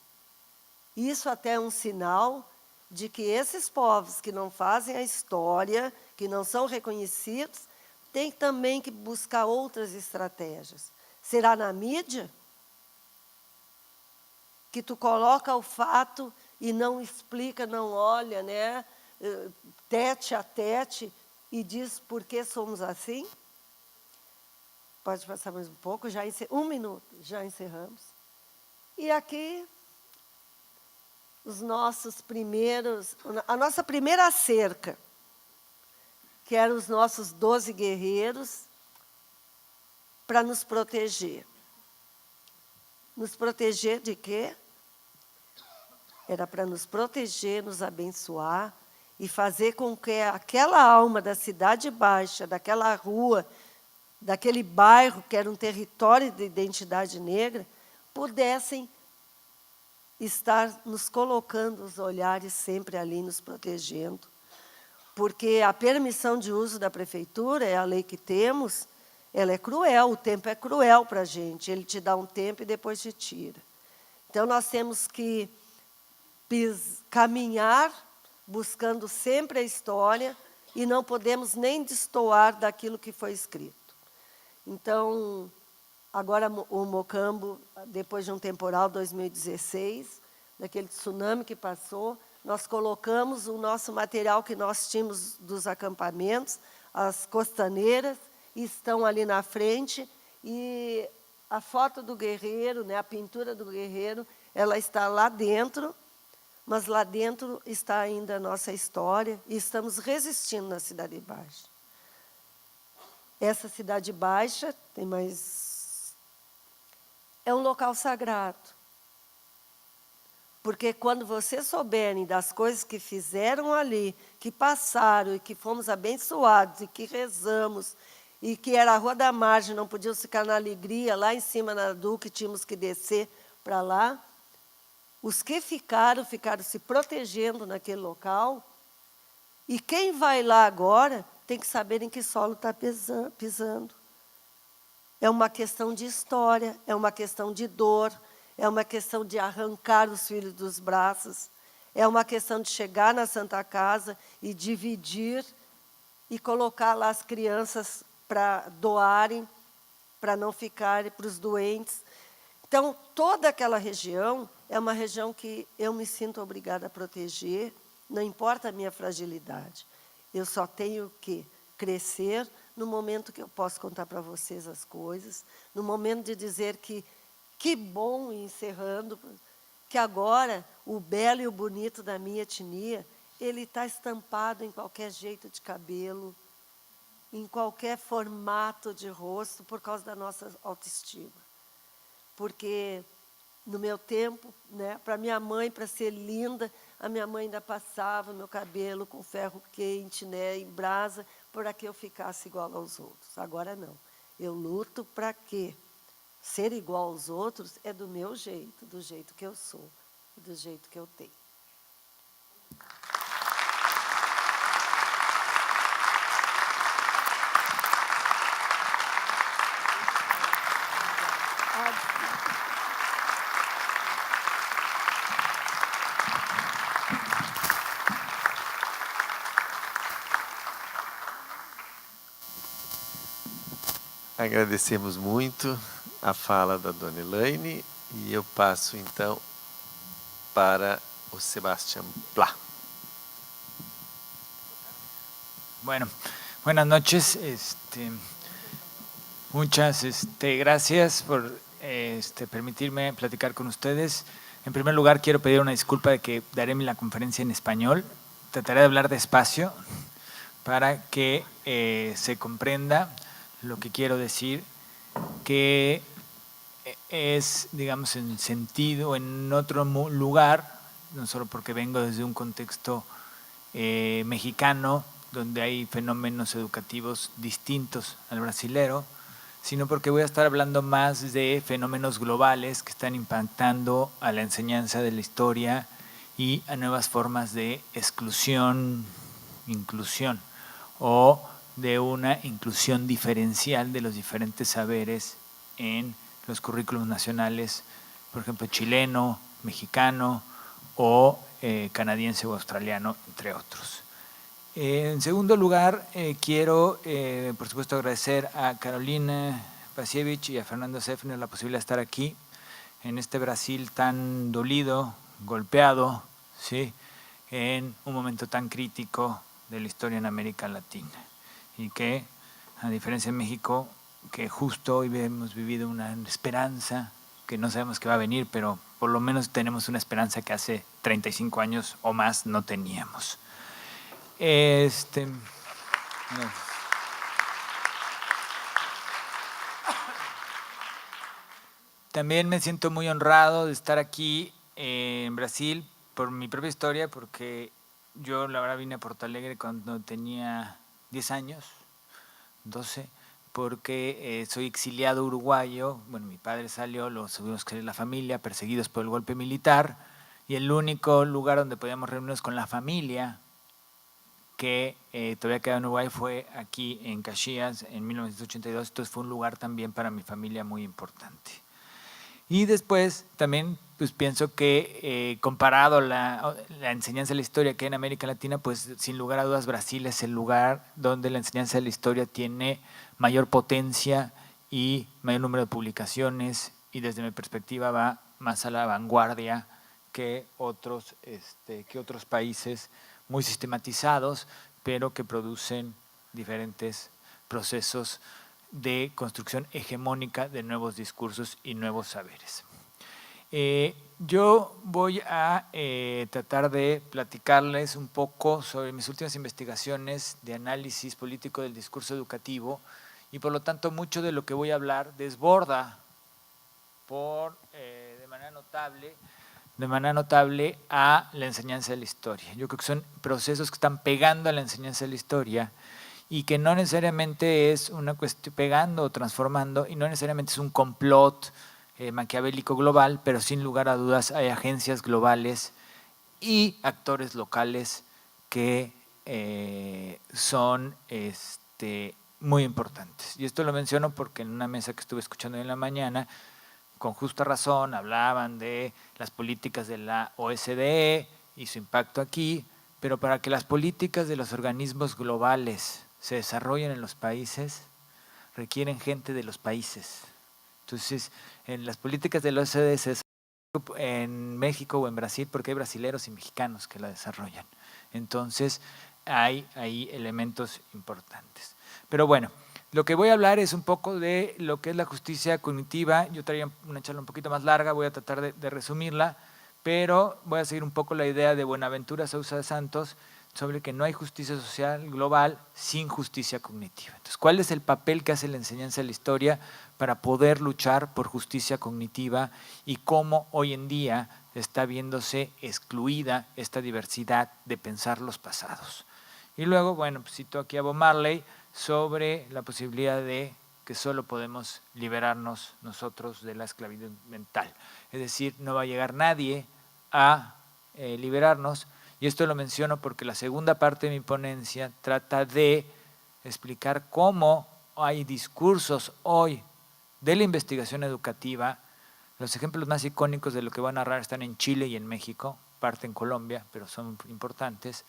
Isso até é um sinal de que esses povos que não fazem a história, que não são reconhecidos, têm também que buscar outras estratégias. Será na mídia? Que tu coloca o fato e não explica, não olha, né, tete a tete, e diz por que somos assim? Pode passar mais um pouco, um minuto, já encerramos. E aqui, a nossa primeira cerca, que eram os nossos 12 guerreiros, para nos proteger. Nos proteger de quê? Era para nos proteger, nos abençoar e fazer com que aquela alma da Cidade Baixa, daquela rua, daquele bairro que era um território de identidade negra, pudessem estar nos colocando os olhares sempre ali, nos protegendo. Porque a permissão de uso da prefeitura, é a lei que temos, ela é cruel, o tempo é cruel para a gente. Ele te dá um tempo e depois te tira. Então, nós temos que caminhar buscando sempre a história e não podemos nem destoar daquilo que foi escrito. Então, agora o Mocambo, depois de um temporal 2016, daquele tsunami que passou, nós colocamos o nosso material que nós tínhamos dos acampamentos, as costaneiras, estão ali na frente, e a foto do guerreiro, né, a pintura do guerreiro, ela está lá dentro, mas lá dentro está ainda a nossa história, e estamos resistindo na Cidade Baixa. essa Cidade Baixa, tem mais... é um local sagrado. Porque quando vocês souberem das coisas que fizeram ali, que passaram, e que fomos abençoados, e que rezamos, e que era a Rua da Margem, não podíamos ficar na Alegria, lá em cima na Duque, tínhamos que descer para lá, os que ficaram se protegendo naquele local, e quem vai lá agora tem que saber em que solo está pisando. É uma questão de história, é uma questão de dor, é uma questão de arrancar os filhos dos braços, é uma questão de chegar na Santa Casa e dividir e colocar lá as crianças para doarem, para não ficarem para os doentes. Então, toda aquela região é uma região que eu me sinto obrigada a proteger, não importa a minha fragilidade. Eu só tenho que crescer no momento que eu posso contar para vocês as coisas, no momento de dizer que bom, encerrando, que agora o belo e o bonito da minha etnia, ele está estampado em qualquer jeito de cabelo, em qualquer formato de rosto, por causa da nossa autoestima. Porque, no meu tempo, né, para minha mãe, para ser linda, a minha mãe ainda passava meu cabelo com ferro quente, né, em brasa, para que eu ficasse igual aos outros. Agora não. Eu luto para quê? Ser igual aos outros é do meu jeito, do jeito que eu sou, do jeito que eu tenho. Agradecemos muito a fala da dona Elaine e eu passo, então, para o Sebastián Pla. Bueno, buenas noches. Muchas gracias por permitirme platicar con ustedes. En primer lugar, quiero pedir una disculpa de que daré la conferencia en español. Trataré de hablar despacio para que se comprenda lo que quiero decir, que es, digamos, en sentido, en otro lugar, no solo porque vengo desde un contexto mexicano, donde hay fenómenos educativos distintos al brasilero, sino porque voy a estar hablando más de fenómenos globales que están impactando a la enseñanza de la historia y a nuevas formas de exclusión, inclusión, o de una inclusión diferencial de los diferentes saberes en los currículos nacionales, por ejemplo, chileno, mexicano o canadiense o australiano, entre otros. En segundo lugar, quiero, por supuesto, agradecer a Carolina Pasiewicz y a Fernando Seffner la posibilidad de estar aquí, en este Brasil tan dolido, golpeado, ¿sí?, en un momento tan crítico de la historia en América Latina. Y que, a diferencia de México, que justo hoy hemos vivido una esperanza, que no sabemos qué va a venir, pero por lo menos tenemos una esperanza que hace 35 años o más no teníamos. También me siento muy honrado de estar aquí en Brasil por mi propia historia, porque yo la verdad vine a Porto Alegre cuando tenía 10 años, 12, porque soy exiliado uruguayo. Bueno, mi padre salió, lo tuvimos que ir la familia, perseguidos por el golpe militar, y el único lugar donde podíamos reunirnos con la familia que todavía quedaba en Uruguay fue aquí en Caxias en 1982, entonces fue un lugar también para mi familia muy importante. Y después también pues pienso que comparado la enseñanza de la historia que hay en América Latina, pues sin lugar a dudas Brasil es el lugar donde la enseñanza de la historia tiene mayor potencia y mayor número de publicaciones, y desde mi perspectiva va más a la vanguardia que otros países muy sistematizados, pero que producen diferentes procesos de construcción hegemónica de nuevos discursos y nuevos saberes. Yo voy a tratar de platicarles un poco sobre mis últimas investigaciones de análisis político del discurso educativo y por lo tanto mucho de lo que voy a hablar desborda de manera notable a la enseñanza de la historia. Yo creo que son procesos que están pegando a la enseñanza de la historia y que no necesariamente es una cuestión pegando o transformando, y no necesariamente es un complot maquiavélico global, pero sin lugar a dudas hay agencias globales y actores locales que son muy importantes. Y esto lo menciono porque en una mesa que estuve escuchando en la mañana, con justa razón, hablaban de las políticas de la OSDE y su impacto aquí, pero para que las políticas de los organismos globales se desarrollen en los países, requieren gente de los países. Entonces, en las políticas de la OSDE se desarrollan en México o en Brasil porque hay brasileros y mexicanos que la desarrollan. Entonces, hay ahí elementos importantes. Pero bueno, lo que voy a hablar es un poco de lo que es la justicia cognitiva. Yo traía una charla un poquito más larga, voy a tratar de resumirla, pero voy a seguir un poco la idea de Buenaventura Sousa de Santos sobre que no hay justicia social global sin justicia cognitiva. Entonces, ¿cuál es el papel que hace la enseñanza de la historia para poder luchar por justicia cognitiva y cómo hoy en día está viéndose excluida esta diversidad de pensar los pasados? Y luego, bueno, pues cito aquí a Bob Marley sobre la posibilidad de que solo podemos liberarnos nosotros de la esclavitud mental. Es decir, no va a llegar nadie a liberarnos. Y esto lo menciono porque la segunda parte de mi ponencia trata de explicar cómo hay discursos hoy de la investigación educativa. Los ejemplos más icónicos de lo que voy a narrar están en Chile y en México, parte en Colombia, pero son importantes.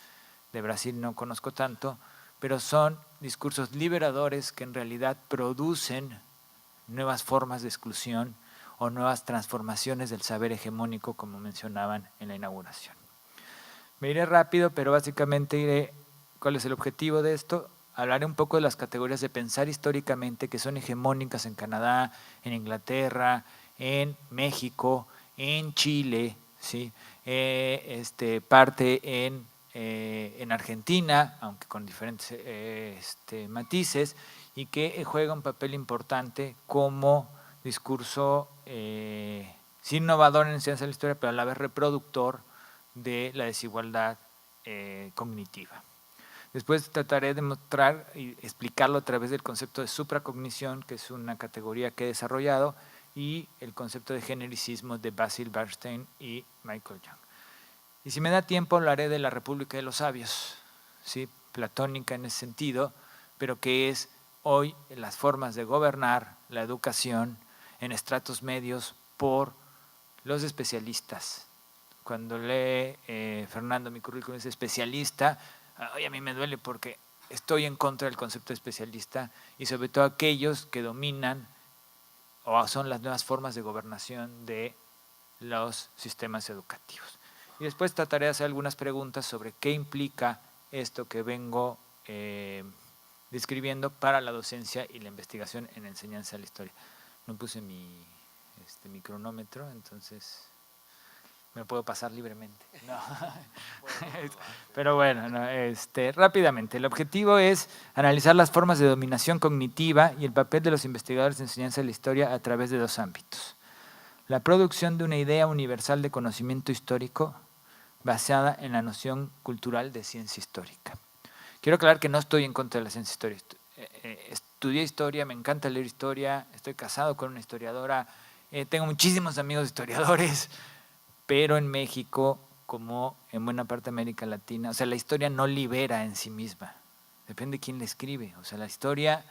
De Brasil no conozco tanto, pero son discursos liberadores que en realidad producen nuevas formas de exclusión o nuevas transformaciones del saber hegemónico, como mencionaban en la inauguración. Me iré rápido, pero básicamente diré cuál es el objetivo de esto. Hablaré un poco de las categorías de pensar históricamente que son hegemónicas en Canadá, en Inglaterra, en México, en Chile, ¿sí? Parte en Argentina, aunque con diferentes matices, y que juega un papel importante como discurso sí innovador en ciencia de la historia, pero a la vez reproductor de la desigualdad cognitiva. Después trataré de mostrar y explicarlo a través del concepto de supracognición, que es una categoría que he desarrollado, y el concepto de genericismo de Basil Bernstein y Michael Young. Y si me da tiempo hablaré de la República de los Sabios, ¿sí? Platónica en ese sentido, pero que es hoy las formas de gobernar la educación en estratos medios por los especialistas. Cuando lee Fernando mi currículum es especialista, a mí me duele porque estoy en contra del concepto de especialista y sobre todo aquellos que dominan o son las nuevas formas de gobernación de los sistemas educativos. Y después trataré de hacer algunas preguntas sobre qué implica esto que vengo describiendo para la docencia y la investigación en enseñanza de la historia. No puse mi cronómetro, entonces me puedo pasar libremente. No. Pero bueno, no, rápidamente. El objetivo es analizar las formas de dominación cognitiva y el papel de los investigadores de enseñanza de la historia a través de dos ámbitos. La producción de una idea universal de conocimiento histórico basada en la noción cultural de ciencia histórica. Quiero aclarar que no estoy en contra de la ciencia histórica. Estudié historia, me encanta leer historia, estoy casado con una historiadora, tengo muchísimos amigos historiadores, pero en México, como en buena parte de América Latina, o sea, la historia no libera en sí misma, depende de quién la escribe. O sea, la historia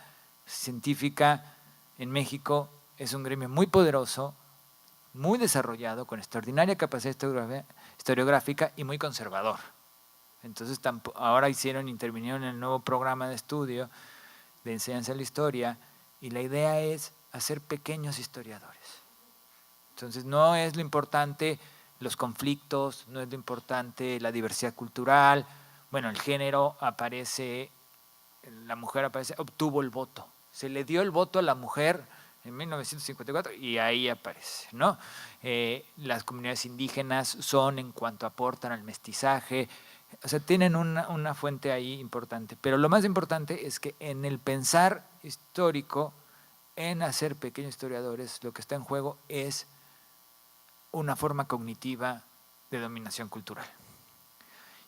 científica en México es un gremio muy poderoso, muy desarrollado, con extraordinaria capacidad historiográfica y muy conservador. Entonces, ahora intervinieron en el nuevo programa de estudio de enseñanza de la historia y la idea es hacer pequeños historiadores. Entonces, no es lo importante los conflictos, no es lo importante la diversidad cultural. Bueno, el género aparece, la mujer aparece, obtuvo el voto. Se le dio el voto a la mujer en 1954 y ahí aparece, ¿no? Las comunidades indígenas son en cuanto aportan al mestizaje, O sea, tienen una fuente ahí importante. Pero lo más importante es que en el pensar histórico, en hacer pequeños historiadores, lo que está en juego es una forma cognitiva de dominación cultural.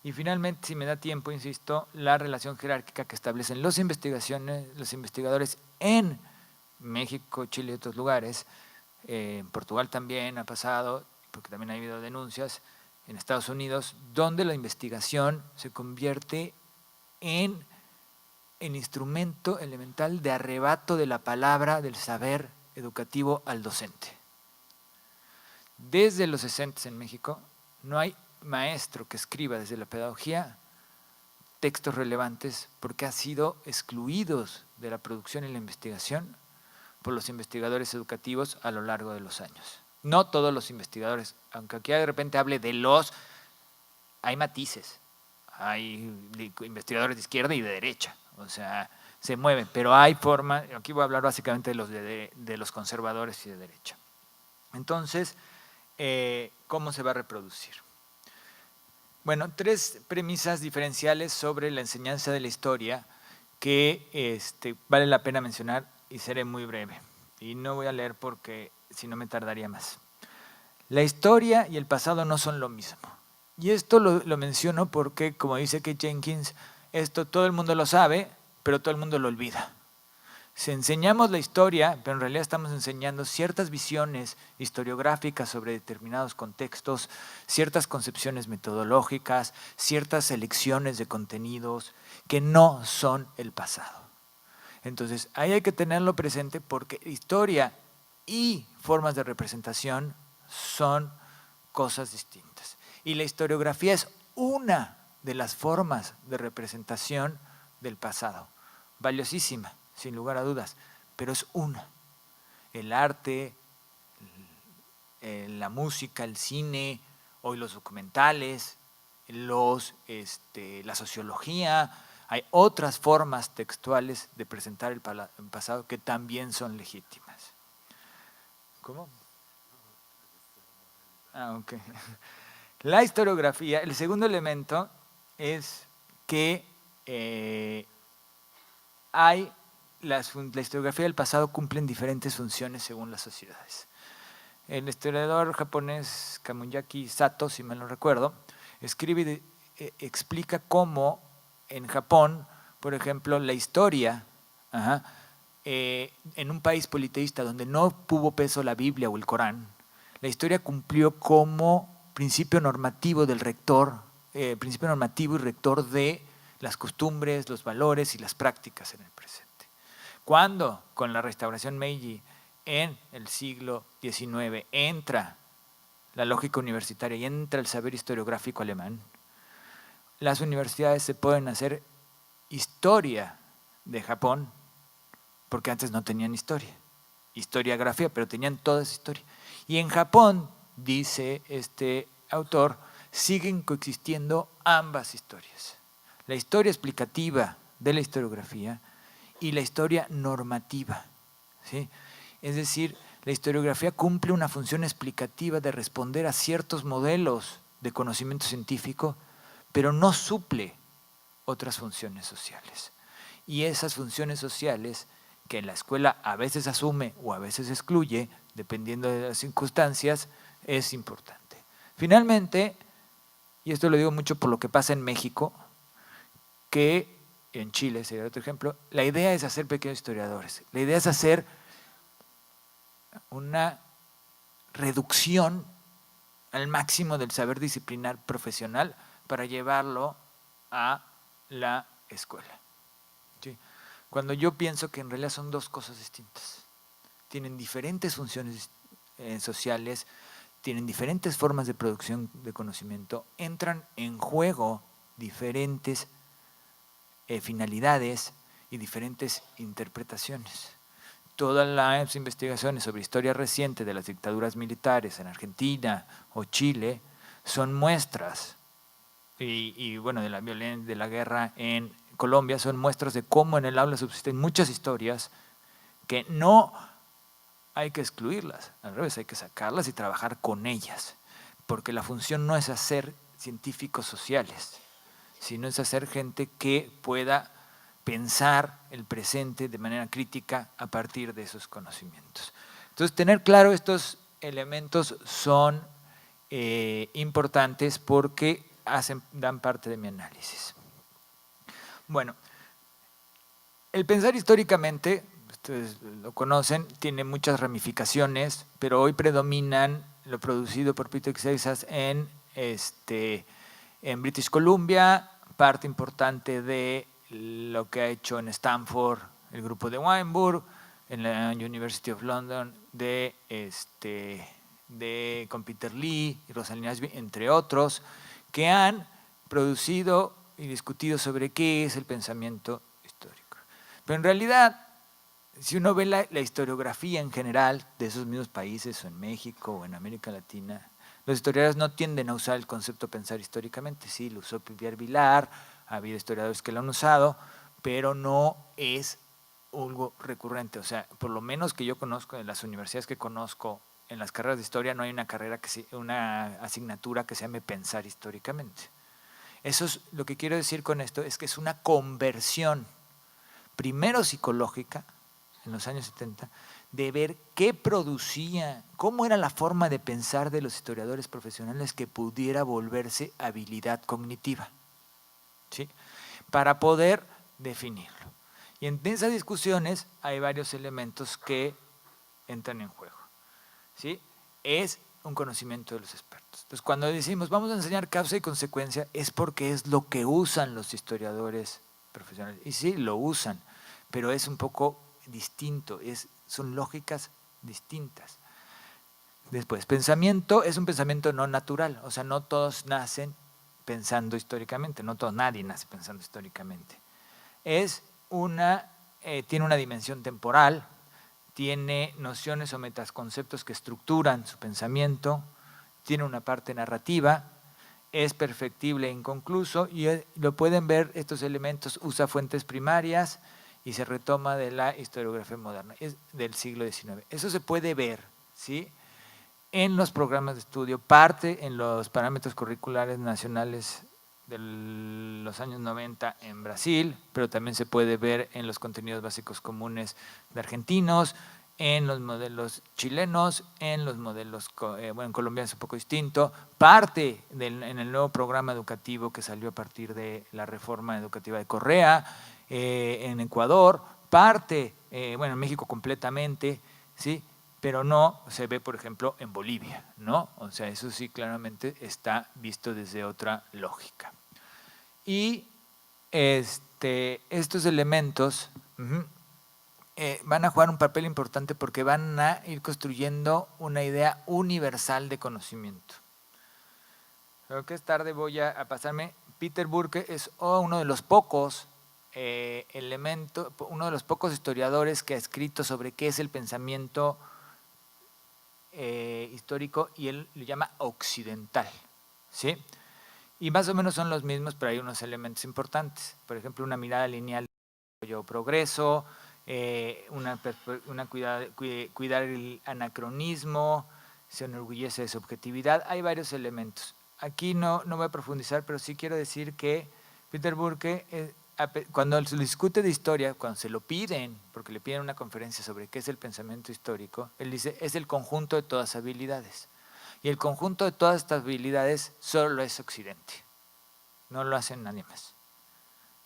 Y finalmente, si me da tiempo, insisto, la relación jerárquica que establecen los investigadores en México, Chile y otros lugares, en Portugal también ha pasado, porque también ha habido denuncias, en Estados Unidos, donde la investigación se convierte en el instrumento elemental de arrebato de la palabra, del saber educativo al docente. Desde los 60 en México no hay maestro que escriba desde la pedagogía textos relevantes porque han sido excluidos de la producción y la investigación por los investigadores educativos a lo largo de los años. No todos los investigadores, aunque aquí de repente hable de los, hay matices, hay investigadores de izquierda y de derecha, o sea, se mueven, pero hay forma, aquí voy a hablar básicamente de los conservadores y de derecha. Entonces, ¿cómo se va a reproducir? Bueno, 3 premisas diferenciales sobre la enseñanza de la historia que vale la pena mencionar y seré muy breve. Y no voy a leer porque si no me tardaría más. La historia y el pasado no son lo mismo. Y esto lo menciono porque, como dice Kate Jenkins, esto todo el mundo lo sabe, pero todo el mundo lo olvida. Si enseñamos la historia, pero en realidad estamos enseñando ciertas visiones historiográficas sobre determinados contextos, ciertas concepciones metodológicas, ciertas selecciones de contenidos que no son el pasado. Entonces, ahí hay que tenerlo presente porque historia y formas de representación son cosas distintas. Y la historiografía es una de las formas de representación del pasado, valiosísima, sin lugar a dudas, pero es una. El arte, la música, el cine, hoy los documentales, la sociología, hay otras formas textuales de presentar el pasado que también son legítimas. ¿Cómo? Ok. La historiografía, el segundo elemento es que la historiografía del pasado cumplen diferentes funciones según las sociedades. El historiador japonés Kamuyaki Sato, si mal no recuerdo, escribe y explica cómo en Japón, por ejemplo, la historia, en un país politeísta donde no tuvo peso la Biblia o el Corán, la historia cumplió como principio normativo del rector, principio normativo y rector de las costumbres, los valores y las prácticas en el presente. Cuando con la restauración Meiji en el siglo XIX entra la lógica universitaria y entra el saber historiográfico alemán, las universidades se pueden hacer historia de Japón, porque antes no tenían historiografía, pero tenían toda esa historia. Y en Japón, dice este autor, siguen coexistiendo ambas historias. La historia explicativa de la historiografía y la historia normativa, ¿sí? Es decir, la historiografía cumple una función explicativa de responder a ciertos modelos de conocimiento científico, pero no suple otras funciones sociales. Y esas funciones sociales que la escuela a veces asume o a veces excluye, dependiendo de las circunstancias, es importante. Finalmente, y esto lo digo mucho por lo que pasa en México, que en Chile sería otro ejemplo, la idea es hacer pequeños historiadores. La idea es hacer una reducción al máximo del saber disciplinar profesional para llevarlo a la escuela. ¿Sí? Cuando yo pienso que en realidad son 2 cosas distintas. Tienen diferentes funciones sociales, tienen diferentes formas de producción de conocimiento, entran en juego diferentes finalidades y diferentes interpretaciones. Todas las investigaciones sobre historia reciente de las dictaduras militares en Argentina o Chile son muestras, y bueno, de la violencia, de la guerra en Colombia, son muestras de cómo en el aula subsisten muchas historias que no hay que excluirlas, al revés, hay que sacarlas y trabajar con ellas, porque la función no es hacer científicos sociales, sino es hacer gente que pueda pensar el presente de manera crítica a partir de esos conocimientos. Entonces, tener claro estos elementos son importantes porque dan parte de mi análisis. Bueno, el pensar históricamente, ustedes lo conocen, tiene muchas ramificaciones, pero hoy predominan lo producido por Peter Seixas en British Columbia, parte importante de lo que ha hecho en Stanford el grupo de Weinberg, en la University of London con Peter Lee y Rosalind Ashby, entre otros, que han producido y discutido sobre qué es el pensamiento histórico. Pero en realidad, si uno ve la historiografía en general de esos mismos países, o en México o en América Latina, los historiadores no tienden a usar el concepto pensar históricamente. Sí, lo usó Pierre Vilar, ha habido historiadores que lo han usado, pero no es algo recurrente. O sea, por lo menos que yo conozco, en las universidades que conozco, en las carreras de historia no hay una asignatura que se llame pensar históricamente. Eso es lo que quiero decir con esto, es que es una conversión, primero psicológica, en los años 70, de ver qué producía, cómo era la forma de pensar de los historiadores profesionales que pudiera volverse habilidad cognitiva, ¿sí? Para poder definirlo. Y en esas discusiones hay varios elementos que entran en juego, ¿sí? Es un conocimiento de los expertos. Entonces, cuando decimos vamos a enseñar causa y consecuencia, es porque es lo que usan los historiadores profesionales. Y sí, lo usan, pero es un poco distinto, son lógicas distintas. Después, pensamiento es un pensamiento no natural, o sea, no todos nacen pensando históricamente, nadie nace pensando históricamente. Tiene una dimensión temporal, tiene nociones o metaconceptos que estructuran su pensamiento, tiene una parte narrativa, es perfectible e inconcluso, y lo pueden ver, estos elementos, usa fuentes primarias y se retoma de la historiografía moderna, es del siglo XIX. Eso se puede ver, ¿sí?, en los programas de estudio, parte en los parámetros curriculares nacionales de los años 90 en Brasil, pero también se puede ver en los contenidos básicos comunes de argentinos, en los modelos chilenos, en los modelos, en Colombia es un poco distinto, parte en el nuevo programa educativo que salió a partir de la reforma educativa de Correa, en Ecuador, parte, en México completamente, ¿sí?, pero no se ve, por ejemplo, en Bolivia, ¿no? O sea, eso sí claramente está visto desde otra lógica. Y estos elementos van a jugar un papel importante porque van a ir construyendo una idea universal de conocimiento. Creo que es tarde, voy a pasarme. Peter Burke es uno de los pocos uno de los pocos historiadores que ha escrito sobre qué es el pensamiento histórico, y él lo llama occidental, ¿sí? Y más o menos son los mismos, pero hay unos elementos importantes. Por ejemplo, una mirada lineal de progreso, cuidar el anacronismo, se enorgullece de su objetividad. Hay varios elementos. Aquí no voy a profundizar, pero sí quiero decir que Peter Burke, cuando se discute de historia, cuando se lo piden, porque le piden una conferencia sobre qué es el pensamiento histórico, él dice, es el conjunto de todas las habilidades. Y el conjunto de todas estas habilidades solo lo es Occidente, no lo hacen nadie más,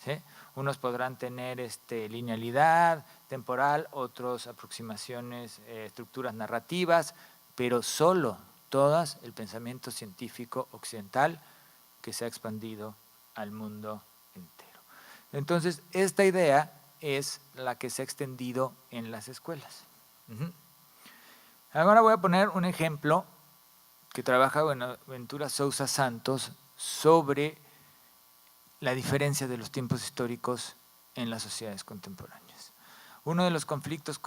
¿sí? Unos podrán tener linealidad temporal, otros aproximaciones, estructuras narrativas, pero solo todas el pensamiento científico occidental que se ha expandido al mundo entero. Entonces, esta idea es la que se ha extendido en las escuelas. Ahora voy a poner un ejemplo que trabaja Buenaventura Sousa Santos sobre la diferencia de los tiempos históricos en las sociedades contemporáneas. Uno de los conflictos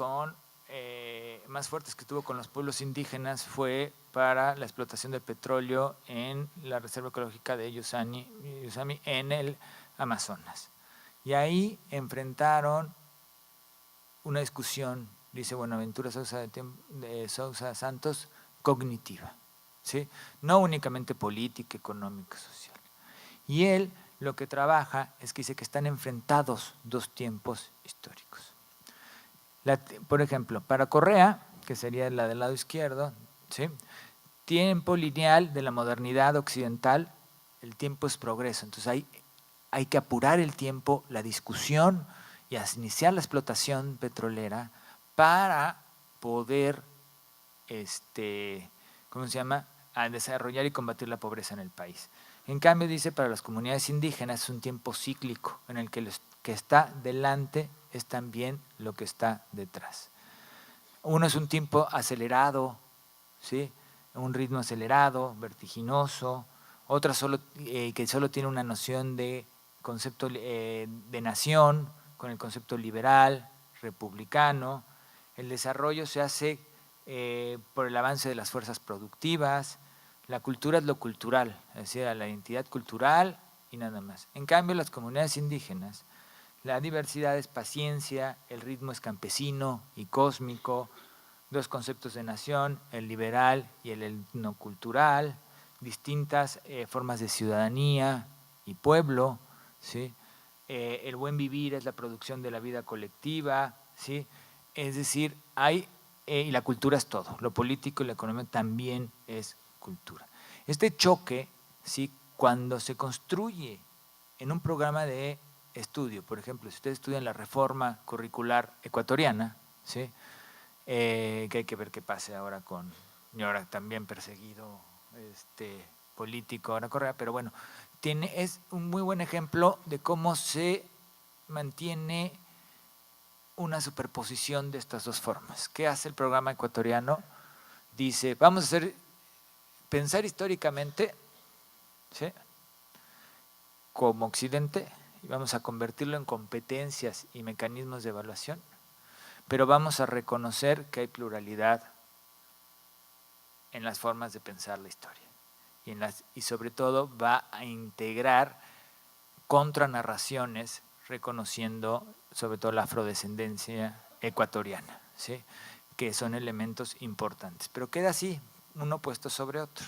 más fuertes que tuvo con los pueblos indígenas fue para la explotación del petróleo en la reserva ecológica de Usami en el Amazonas. Y ahí enfrentaron una discusión, dice Buenaventura Sousa Santos, cognitiva, ¿sí? No únicamente política, económica, social. Y él lo que trabaja es que dice que están enfrentados dos tiempos históricos. Por ejemplo, para Correa, que sería la del lado izquierdo, ¿sí?, tiempo lineal de la modernidad occidental, el tiempo es progreso. Entonces hay que apurar el tiempo, la discusión y iniciar la explotación petrolera para poder, ¿cómo se llama?, a desarrollar y combatir la pobreza en el país. En cambio, dice, para las comunidades indígenas es un tiempo cíclico en el que lo que está delante es también lo que está detrás. Uno es un tiempo acelerado, ¿sí?, un ritmo acelerado, vertiginoso. Otra que solo tiene una noción de concepto de nación, con el concepto liberal, republicano. El desarrollo se hace por el avance de las fuerzas productivas. La cultura es lo cultural, es decir, la identidad cultural y nada más. En cambio, las comunidades indígenas, la diversidad es paciencia, el ritmo es campesino y cósmico, dos conceptos de nación, el liberal y el etnocultural, distintas formas de ciudadanía y pueblo, ¿sí? El buen vivir es la producción de la vida colectiva, ¿sí? Es decir, y la cultura es todo, lo político y la economía también es cultura. Este choque, ¿sí?, cuando se construye en un programa de estudio, por ejemplo, si ustedes estudian la reforma curricular ecuatoriana, ¿sí?, que hay que ver qué pase ahora con, y ahora también perseguido político, ahora Correa, pero bueno, es un muy buen ejemplo de cómo se mantiene una superposición de estas dos formas. ¿Qué hace el programa ecuatoriano? Dice, vamos a pensar históricamente, ¿sí?, como Occidente, y vamos a convertirlo en competencias y mecanismos de evaluación, pero vamos a reconocer que hay pluralidad en las formas de pensar la historia y sobre todo va a integrar contranarraciones reconociendo sobre todo la afrodescendencia ecuatoriana, ¿sí?, que son elementos importantes, pero queda así, uno puesto sobre otro.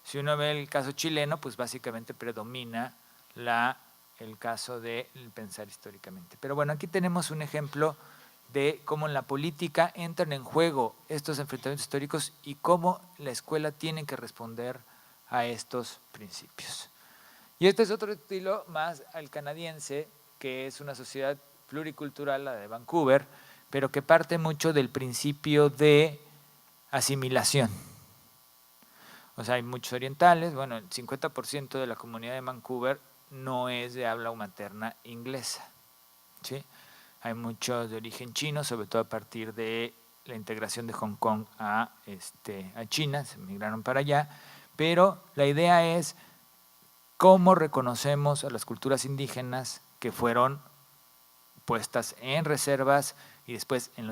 Si uno ve el caso chileno, pues básicamente predomina el caso del pensar históricamente. Pero bueno, aquí tenemos un ejemplo de cómo en la política entran en juego estos enfrentamientos históricos y cómo la escuela tiene que responder a estos principios. Y este es otro estilo más al canadiense, que es una sociedad pluricultural, la de Vancouver, pero que parte mucho del principio de asimilación. O sea, hay muchos orientales, bueno, el 50% de la comunidad de Vancouver no es de habla materna inglesa, ¿sí? Hay muchos de origen chino, sobre todo a partir de la integración de Hong Kong a China, se migraron para allá, pero la idea es cómo reconocemos a las culturas indígenas que fueron puestas en reservas y después en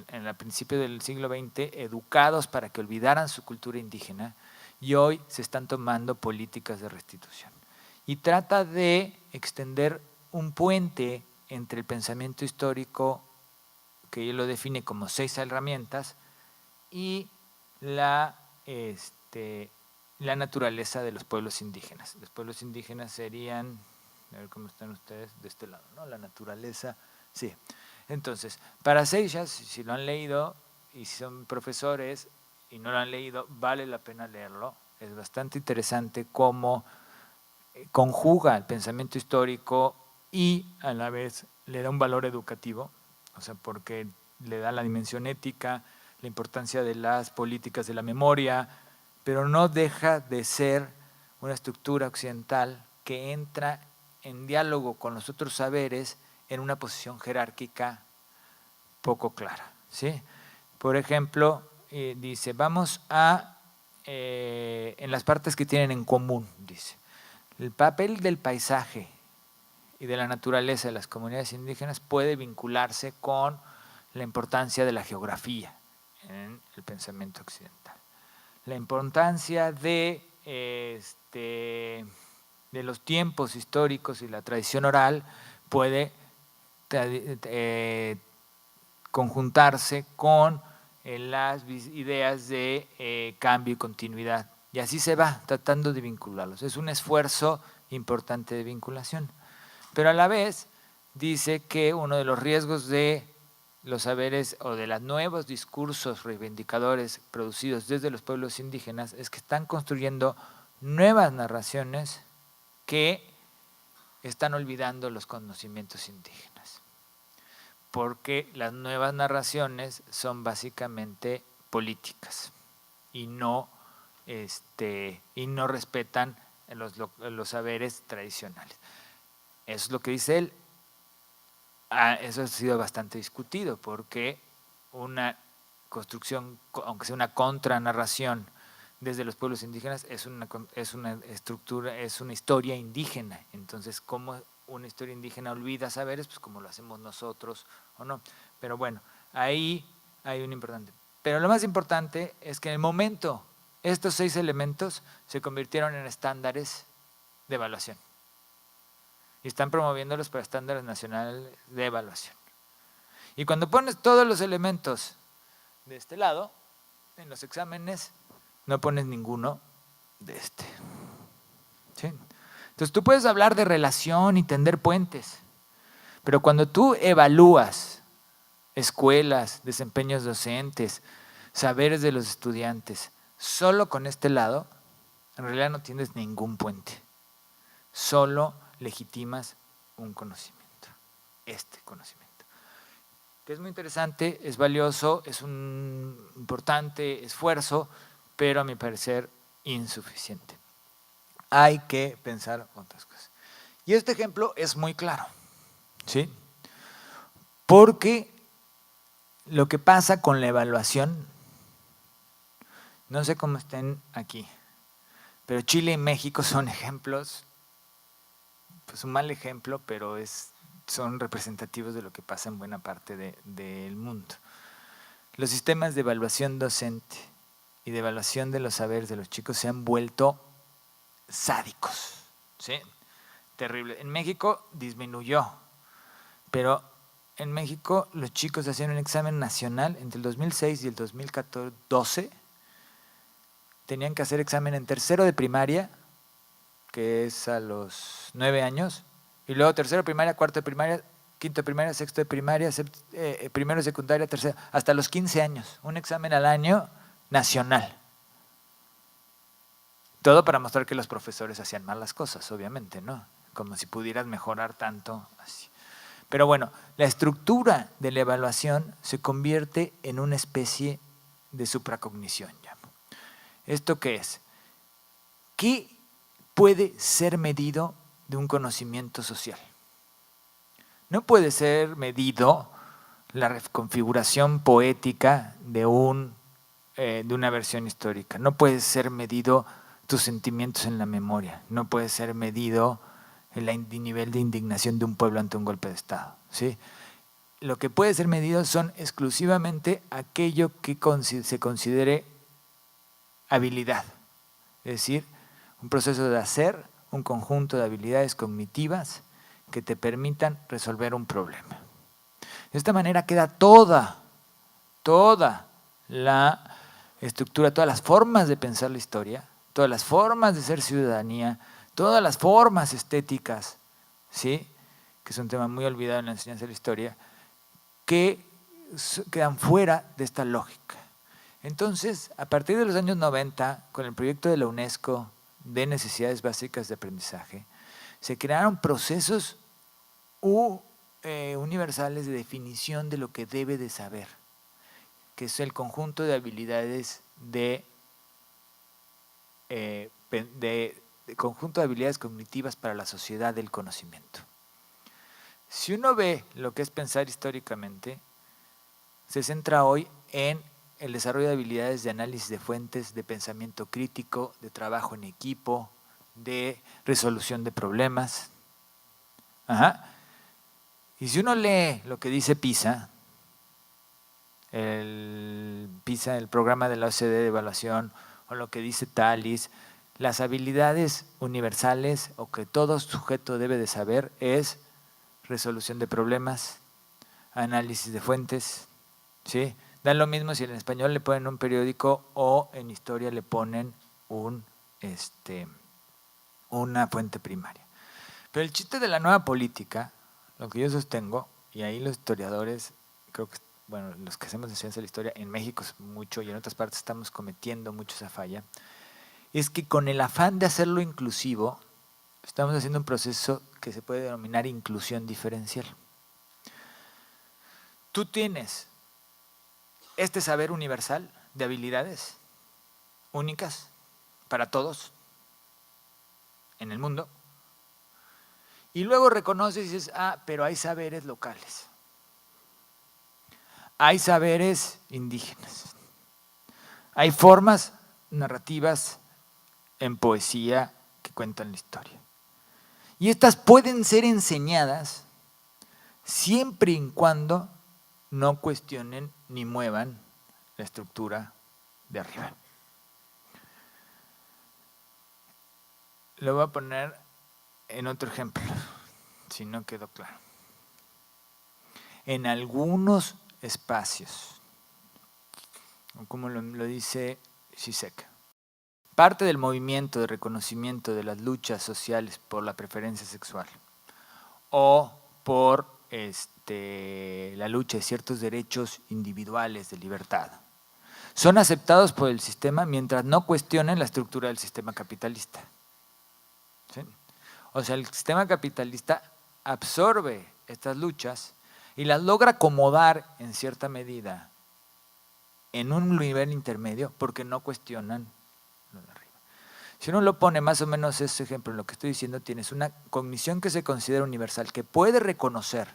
el principio del siglo XX educados para que olvidaran su cultura indígena, y hoy se están tomando políticas de restitución. Y trata de extender un puente entre el pensamiento histórico, que él lo define como 6 herramientas, y la naturaleza de los pueblos indígenas. Los pueblos indígenas serían, a ver cómo están ustedes de este lado, ¿no? La naturaleza, sí. Entonces, para Seixas, si lo han leído y si son profesores y no lo han leído, vale la pena leerlo. Es bastante interesante cómo conjuga el pensamiento histórico y a la vez le da un valor educativo, o sea, porque le da la dimensión ética, la importancia de las políticas de la memoria, pero no deja de ser una estructura occidental que entra en diálogo con los otros saberes en una posición jerárquica poco clara, ¿sí? Por ejemplo, dice, vamos a, en las partes que tienen en común, dice, el papel del paisaje y de la naturaleza de las comunidades indígenas puede vincularse con la importancia de la geografía en el pensamiento occidental. La importancia de los tiempos históricos y la tradición oral puede conjuntarse con las ideas de cambio y continuidad. Y así se va tratando de vincularlos. Es un esfuerzo importante de vinculación. Pero a la vez dice que uno de los riesgos de los saberes o de los nuevos discursos reivindicadores producidos desde los pueblos indígenas es que están construyendo nuevas narraciones que están olvidando los conocimientos indígenas. Porque las nuevas narraciones son básicamente políticas y no respetan los saberes tradicionales. Eso es lo que dice él. Eso ha sido bastante discutido porque una construcción, aunque sea una contranarración desde los pueblos indígenas, es una estructura, es una historia indígena. Entonces, ¿cómo una historia indígena olvida saberes? Pues como lo hacemos nosotros o no. Pero bueno, ahí hay un importante. Pero lo más importante es que en el momento estos 6 elementos se convirtieron en estándares de evaluación. Y están promoviéndolos para estándares nacionales de evaluación. Y cuando pones todos los elementos de este lado, en los exámenes, no pones ninguno de este. ¿Sí? Entonces tú puedes hablar de relación y tender puentes, pero cuando tú evalúas escuelas, desempeños docentes, saberes de los estudiantes, solo con este lado, en realidad no tienes ningún puente. Solo legitimas un conocimiento, este conocimiento. Que es muy interesante, es valioso, es un importante esfuerzo, pero a mi parecer insuficiente. Hay que pensar otras cosas. Y este ejemplo es muy claro, ¿sí? Porque lo que pasa con la evaluación, no sé cómo estén aquí, pero Chile y México son ejemplos, pues un mal ejemplo, pero son representativos de lo que pasa en buena parte del mundo. Los sistemas de evaluación docente y de evaluación de los saberes de los chicos se han vuelto sádicos, ¿sí? Terrible. En México disminuyó, pero en México los chicos hacían un examen nacional entre el 2006 y el 2012. Tenían que hacer examen en tercero de primaria, que es a los 9 años, y luego tercero de primaria, cuarto de primaria, quinto de primaria, sexto de primaria, primero de secundaria, tercero, hasta los 15 años. Un examen al año nacional. Todo para mostrar que los profesores hacían mal las cosas, obviamente, ¿no? Como si pudieras mejorar tanto así. Pero bueno, la estructura de la evaluación se convierte en una especie de supracognición, llamo. ¿Esto qué es? ¿Qué puede ser medido de un conocimiento social? No puede ser medido la reconfiguración poética de una versión histórica. No puede ser medido tus sentimientos en la memoria. No puede ser medido el nivel de indignación de un pueblo ante un golpe de Estado, ¿sí? Lo que puede ser medido son exclusivamente aquello que se considere habilidad, es decir, un proceso de hacer, un conjunto de habilidades cognitivas que te permitan resolver un problema. De esta manera queda toda la estructura, todas las formas de pensar la historia, todas las formas de ser ciudadanía, todas las formas estéticas, ¿sí? Que es un tema muy olvidado en la enseñanza de la historia, que quedan fuera de esta lógica. Entonces, a partir de los años 90, con el proyecto de la UNESCO de necesidades básicas de aprendizaje, se crearon procesos universales de definición de lo que debe de saber, que es el conjunto de habilidades conjunto de habilidades cognitivas para la sociedad del conocimiento. Si uno ve lo que es pensar históricamente, se centra hoy en el desarrollo de habilidades de análisis de fuentes, de pensamiento crítico, de trabajo en equipo, de resolución de problemas. Y si uno lee lo que dice PISA, el programa de la OCDE de evaluación, o lo que dice TALIS, las habilidades universales o que todo sujeto debe de saber es resolución de problemas, análisis de fuentes, ¿sí? Da lo mismo si en español le ponen un periódico o en historia le ponen una fuente primaria. Pero el chiste de la nueva política, lo que yo sostengo, y ahí los historiadores, creo que, bueno, los que hacemos ciencia de la historia, en México es mucho y en otras partes estamos cometiendo mucho esa falla, es que con el afán de hacerlo inclusivo, estamos haciendo un proceso que se puede denominar inclusión diferencial. Tú tienes este saber universal de habilidades únicas para todos en el mundo, y luego reconoces y dices, pero hay saberes locales, hay saberes indígenas, hay formas narrativas en poesía que cuentan la historia. Y estas pueden ser enseñadas siempre y cuando no cuestionen ni muevan la estructura de arriba. Lo voy a poner en otro ejemplo, si no quedó claro. En algunos espacios, como lo dice Zizek, parte del movimiento de reconocimiento de las luchas sociales por la preferencia sexual o por la lucha de ciertos derechos individuales de libertad son aceptados por el sistema mientras no cuestionen la estructura del sistema capitalista. ¿Sí? O sea, el sistema capitalista absorbe estas luchas y las logra acomodar en cierta medida en un nivel intermedio porque no cuestionan lo de arriba. Si uno lo pone más o menos ese ejemplo, en lo que estoy diciendo, tienes una cognición que se considera universal, que puede reconocer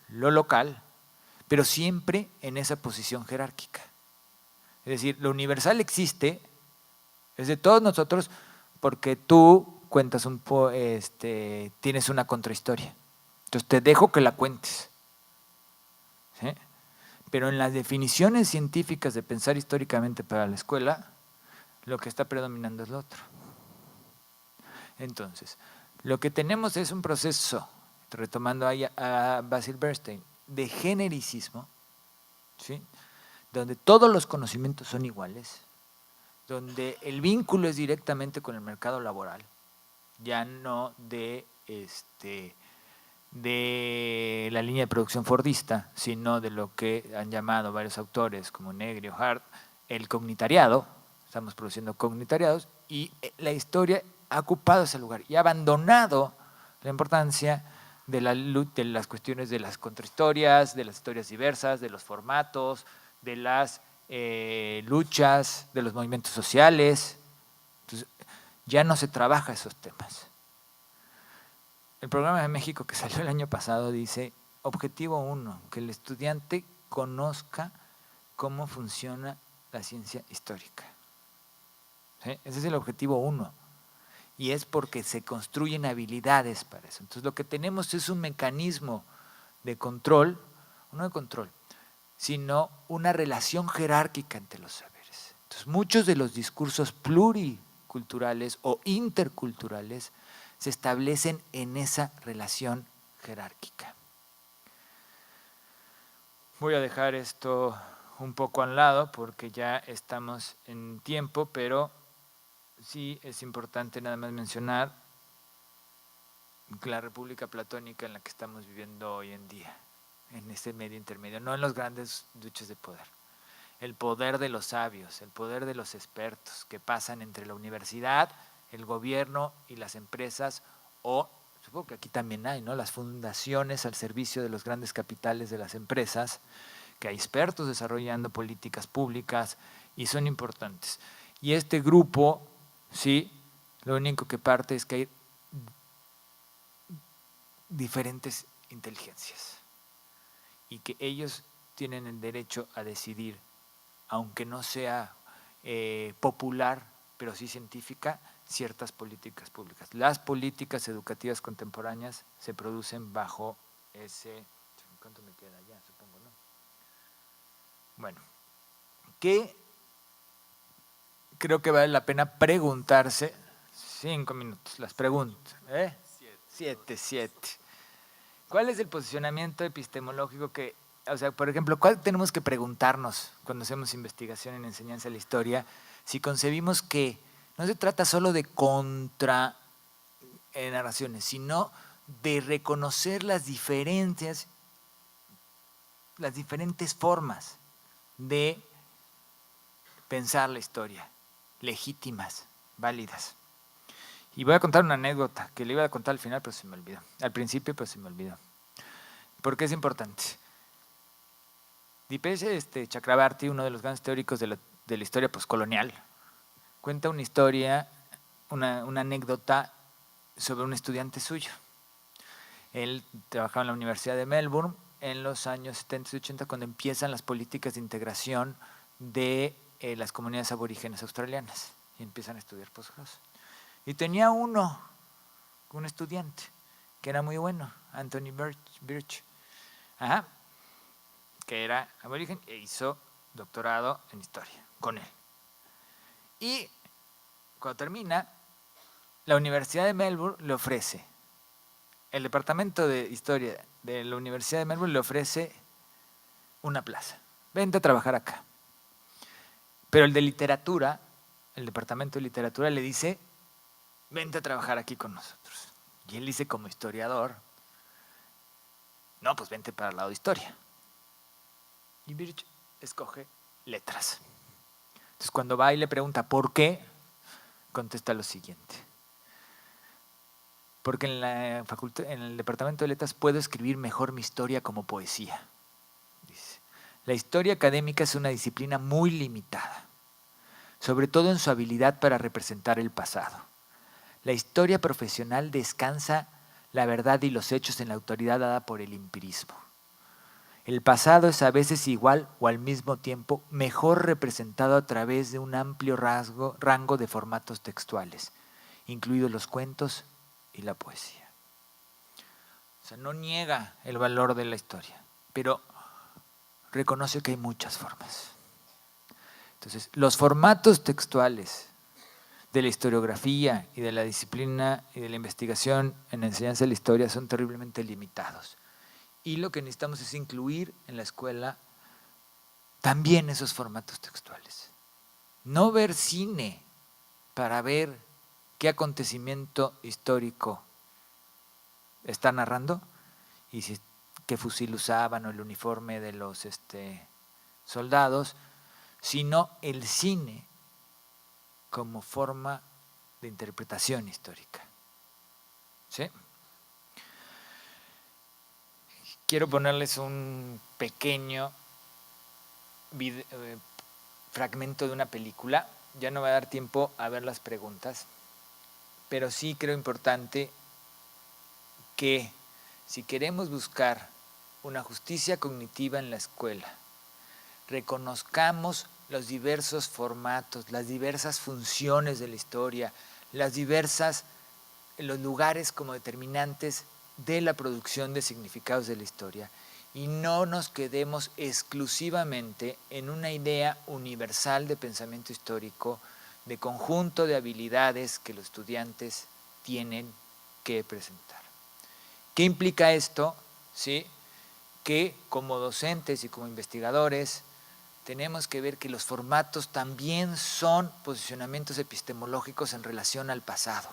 lo local, pero siempre en esa posición jerárquica. Es decir, lo universal existe, es de todos nosotros, porque tú cuentas tienes una contrahistoria. Entonces te dejo que la cuentes. ¿Sí? Pero en las definiciones científicas de pensar históricamente para la escuela, lo que está predominando es lo otro. Entonces, lo que tenemos es un proceso, retomando ahí a Basil Bernstein, de genericismo, ¿sí? Donde todos los conocimientos son iguales, donde el vínculo es directamente con el mercado laboral, ya no de la línea de producción fordista, sino de lo que han llamado varios autores como Negri o Hart, el cognitariado. Estamos produciendo cognitariados y la historia ha ocupado ese lugar y ha abandonado la importancia de las cuestiones de las contrahistorias, de las historias diversas, de los formatos, de las luchas, de los movimientos sociales. Entonces, ya no se trabaja esos temas. El programa de México que salió el año pasado dice, objetivo 1, que el estudiante conozca cómo funciona la ciencia histórica. ¿Sí? Ese es el objetivo 1. Y es porque se construyen habilidades para eso. Entonces lo que tenemos es un mecanismo de control, no de control, sino una relación jerárquica entre los saberes. Entonces muchos de los discursos pluriculturales o interculturales se establecen en esa relación jerárquica. Voy a dejar esto un poco al lado porque ya estamos en tiempo, pero sí es importante nada más mencionar la república platónica en la que estamos viviendo hoy en día, en este medio intermedio, no en los grandes luchas de poder. El poder de los sabios, el poder de los expertos que pasan entre la universidad, el gobierno y las empresas, o supongo que aquí también hay, ¿no?, las fundaciones al servicio de los grandes capitales de las empresas, que hay expertos desarrollando políticas públicas y son importantes. Y este grupo, sí, lo único que parte es que hay diferentes inteligencias y que ellos tienen el derecho a decidir, aunque no sea popular, pero sí científica, ciertas políticas públicas. Las políticas educativas contemporáneas se producen bajo ese... ¿Cuánto me queda ya? Supongo, ¿no? Bueno, ¿qué creo que vale la pena preguntarse? 5 minutos, las preguntas. 7. ¿Cuál es el posicionamiento epistemológico que, o sea, por ejemplo, cuál tenemos que preguntarnos cuando hacemos investigación en enseñanza de la historia? Si concebimos que no se trata solo de contra narraciones, sino de reconocer las diferentes formas de pensar la historia, legítimas, válidas. Y voy a contar una anécdota que le iba a contar al final, pero se me olvidó. Al principio, pero se me olvidó. ¿Por qué es importante? Dipesh Chakrabarty, uno de los grandes teóricos de la historia postcolonial, cuenta una historia, una anécdota sobre un estudiante suyo. Él trabajaba en la Universidad de Melbourne en los años 70 y 80, cuando empiezan las políticas de integración de las comunidades aborígenes australianas y empiezan a estudiar posgrados. Y tenía un estudiante que era muy bueno, Anthony Birch, que era aborigen e hizo doctorado en historia con él. Y cuando termina, la Universidad de Melbourne le ofrece, el departamento de historia de la Universidad de Melbourne le ofrece una plaza. Vente a trabajar acá. Pero el de literatura, el departamento de literatura le dice, vente a trabajar aquí con nosotros. Y él dice como historiador, no, pues vente para el lado de historia. Y Birch escoge letras. Entonces cuando va y le pregunta ¿por qué?, contesta lo siguiente. Porque en el departamento de letras puedo escribir mejor mi historia como poesía. Dice, la historia académica es una disciplina muy limitada, sobre todo en su habilidad para representar el pasado. La historia profesional descansa la verdad y los hechos en la autoridad dada por el empirismo. El pasado es a veces igual o al mismo tiempo mejor representado a través de un amplio rango de formatos textuales, incluidos los cuentos y la poesía. O sea, no niega el valor de la historia, pero reconoce que hay muchas formas. Entonces, los formatos textuales de la historiografía y de la disciplina y de la investigación en la enseñanza de la historia son terriblemente limitados. Y lo que necesitamos es incluir en la escuela también esos formatos textuales. No ver cine para ver qué acontecimiento histórico está narrando y qué fusil usaban o el uniforme de los soldados, sino el cine como forma de interpretación histórica. ¿Sí? Quiero ponerles un pequeño fragmento de una película. Ya no va a dar tiempo a ver las preguntas, pero sí creo importante que si queremos buscar una justicia cognitiva en la escuela, reconozcamos los diversos formatos, las diversas funciones de la historia, los lugares como determinantes de la producción de significados de la historia, y no nos quedemos exclusivamente en una idea universal de pensamiento histórico, de conjunto de habilidades que los estudiantes tienen que presentar. ¿Qué implica esto? ¿Sí? Que como docentes y como investigadores tenemos que ver que los formatos también son posicionamientos epistemológicos en relación al pasado.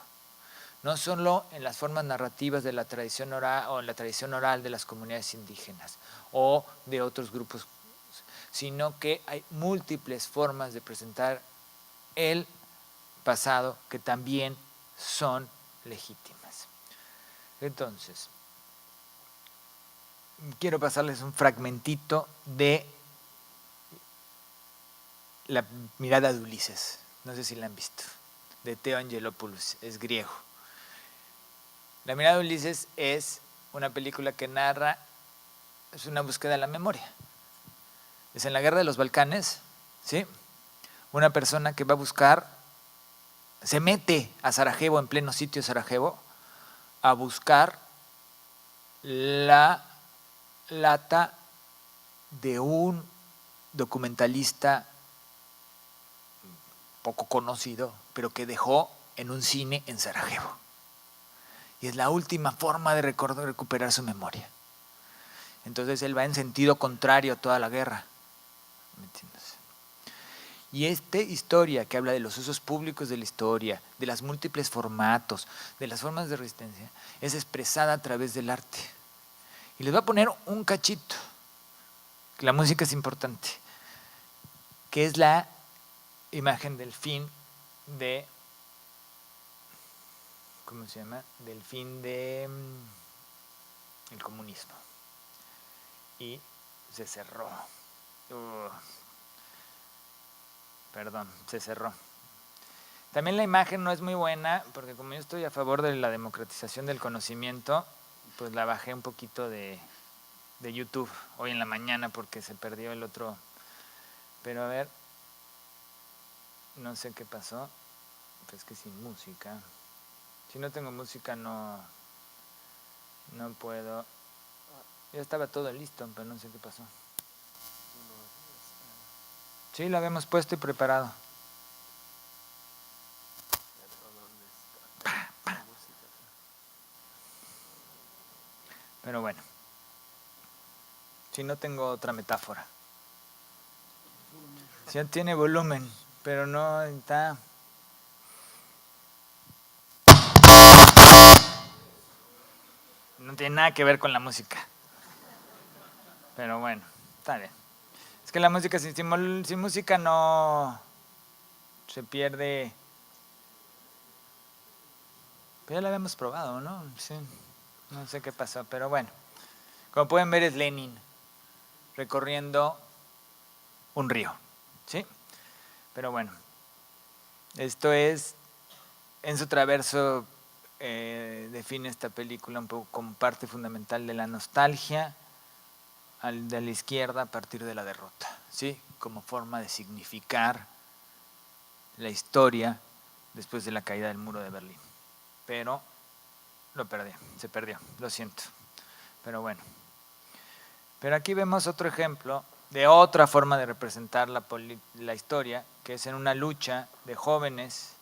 No solo en las formas narrativas de la tradición oral o en la tradición oral de las comunidades indígenas o de otros grupos, sino que hay múltiples formas de presentar el pasado que también son legítimas. Entonces, quiero pasarles un fragmentito de La mirada de Ulises. No sé si la han visto, de Theo Angelopoulos, es griego. La mirada de Ulises es una película que narra, es una búsqueda de la memoria. Es en la guerra de los Balcanes, ¿sí? Una persona que va a buscar, se mete a Sarajevo, en pleno sitio de Sarajevo, a buscar la lata de un documentalista poco conocido, pero que dejó en un cine en Sarajevo. Y es la última forma de recuperar su memoria. Entonces él va en sentido contrario a toda la guerra. ¿Me entiendes? Y esta historia que habla de los usos públicos de la historia, de los múltiples formatos, de las formas de resistencia, es expresada a través del arte. Y les voy a poner un cachito, que la música es importante, que es la imagen del fin de, ¿cómo se llama? Del fin de el comunismo. Y se cerró. Perdón, se cerró. También la imagen no es muy buena, porque como yo estoy a favor de la democratización del conocimiento, pues la bajé un poquito de YouTube hoy en la mañana porque se perdió el otro. Pero a ver, no sé qué pasó. Pues que sin música. Si no tengo música no puedo. Ya estaba todo listo, pero no sé qué pasó. Sí, lo habíamos puesto y preparado. Pero bueno, si no tengo otra metáfora. Sí tiene volumen, pero no está. No tiene nada que ver con la música. Pero bueno, está bien. Es que la música sin música no se pierde. Pero ya la habíamos probado, ¿no? Sí. No sé qué pasó, pero bueno. Como pueden ver es Lenin recorriendo un río, ¿sí? Pero bueno, esto es, en su traverso define esta película un poco como parte fundamental de la nostalgia de la izquierda a partir de la derrota, ¿sí? Como forma de significar la historia después de la caída del muro de Berlín. Pero se perdió, lo siento. Pero bueno. Pero aquí vemos otro ejemplo de otra forma de representar la historia, que es en una lucha de jóvenes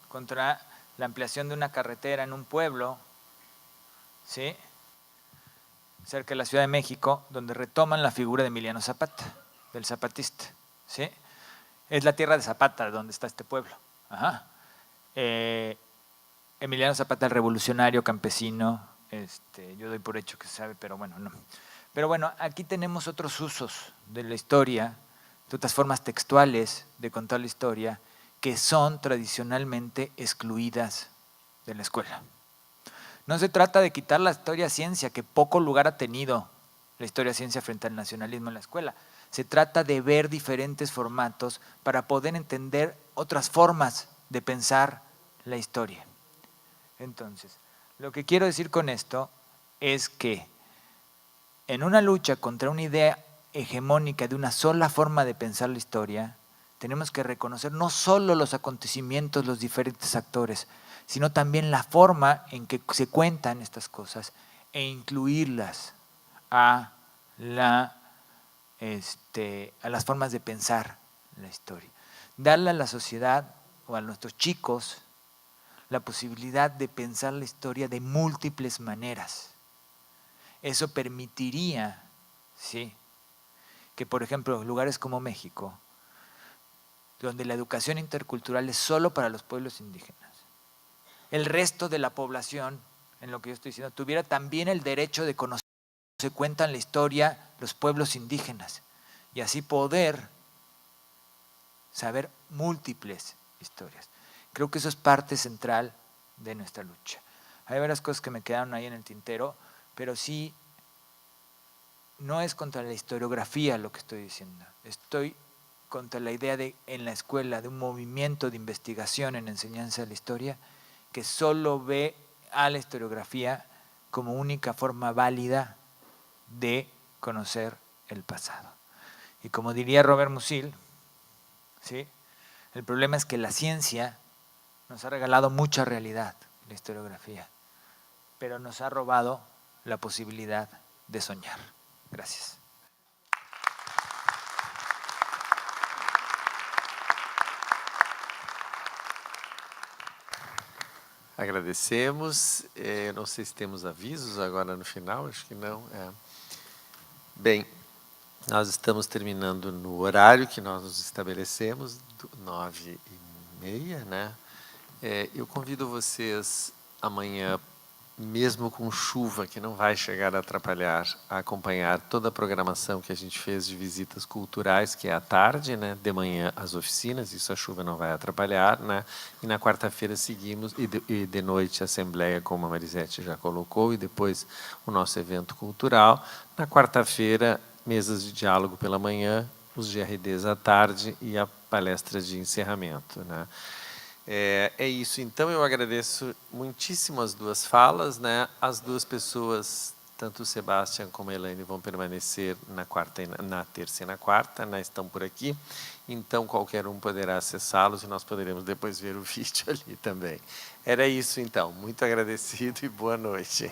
contra la ampliación de una carretera en un pueblo, ¿sí? Cerca de la Ciudad de México, donde retoman la figura de Emiliano Zapata, del zapatista, ¿sí? Es la tierra de Zapata, donde está este pueblo. Ajá. Emiliano Zapata, el revolucionario campesino, yo doy por hecho que se sabe, pero bueno, no. Pero bueno, aquí tenemos otros usos de la historia, de otras formas textuales de contar la historia, que son tradicionalmente excluidas de la escuela. No se trata de quitar la historia-ciencia, que poco lugar ha tenido la historia-ciencia frente al nacionalismo en la escuela. Se trata de ver diferentes formatos para poder entender otras formas de pensar la historia. Entonces, lo que quiero decir con esto es que en una lucha contra una idea hegemónica de una sola forma de pensar la historia, tenemos que reconocer no solo los acontecimientos, los diferentes actores, sino también la forma en que se cuentan estas cosas e incluirlas a las formas de pensar la historia. Darle a la sociedad o a nuestros chicos la posibilidad de pensar la historia de múltiples maneras. Eso permitiría, ¿sí?, que, por ejemplo, lugares como México, donde la educación intercultural es solo para los pueblos indígenas, el resto de la población, en lo que yo estoy diciendo, tuviera también el derecho de conocer cómo se cuentan la historia los pueblos indígenas y así poder saber múltiples historias. Creo que eso es parte central de nuestra lucha. Hay varias cosas que me quedaron ahí en el tintero, pero sí, no es contra la historiografía lo que estoy diciendo. Estoy contra la idea de, en la escuela, de un movimiento de investigación en enseñanza de la historia que solo ve a la historiografía como única forma válida de conocer el pasado. Y como diría Robert Musil, ¿sí?, el problema es que la ciencia nos ha regalado mucha realidad, la historiografía, pero nos ha robado la posibilidad de soñar. Gracias. Agradecemos. Não sei se temos avisos agora no final, acho que não. Bem, Nós estamos terminando no horário que nós nos estabelecemos, 9h30, né? Eu convido vocês amanhã, mesmo com chuva, que não vai chegar a atrapalhar, a acompanhar toda a programação que a gente fez de visitas culturais, que é à tarde, né? De manhã as oficinas, isso a chuva não vai atrapalhar, né? E na quarta-feira seguimos, e de noite a assembleia, como a Marisete já colocou, e depois o nosso evento cultural. Na quarta-feira, mesas de diálogo pela manhã, os GRDs à tarde e a palestra de encerramento, né? É isso, então eu agradeço muitíssimo as duas falas, né? As duas pessoas, tanto o Sebastião como a Elaine, vão permanecer na terça e na quarta, né? Estão por aqui, então qualquer um poderá acessá-los e nós poderemos depois ver o vídeo ali também. Era isso então, muito agradecido e boa noite.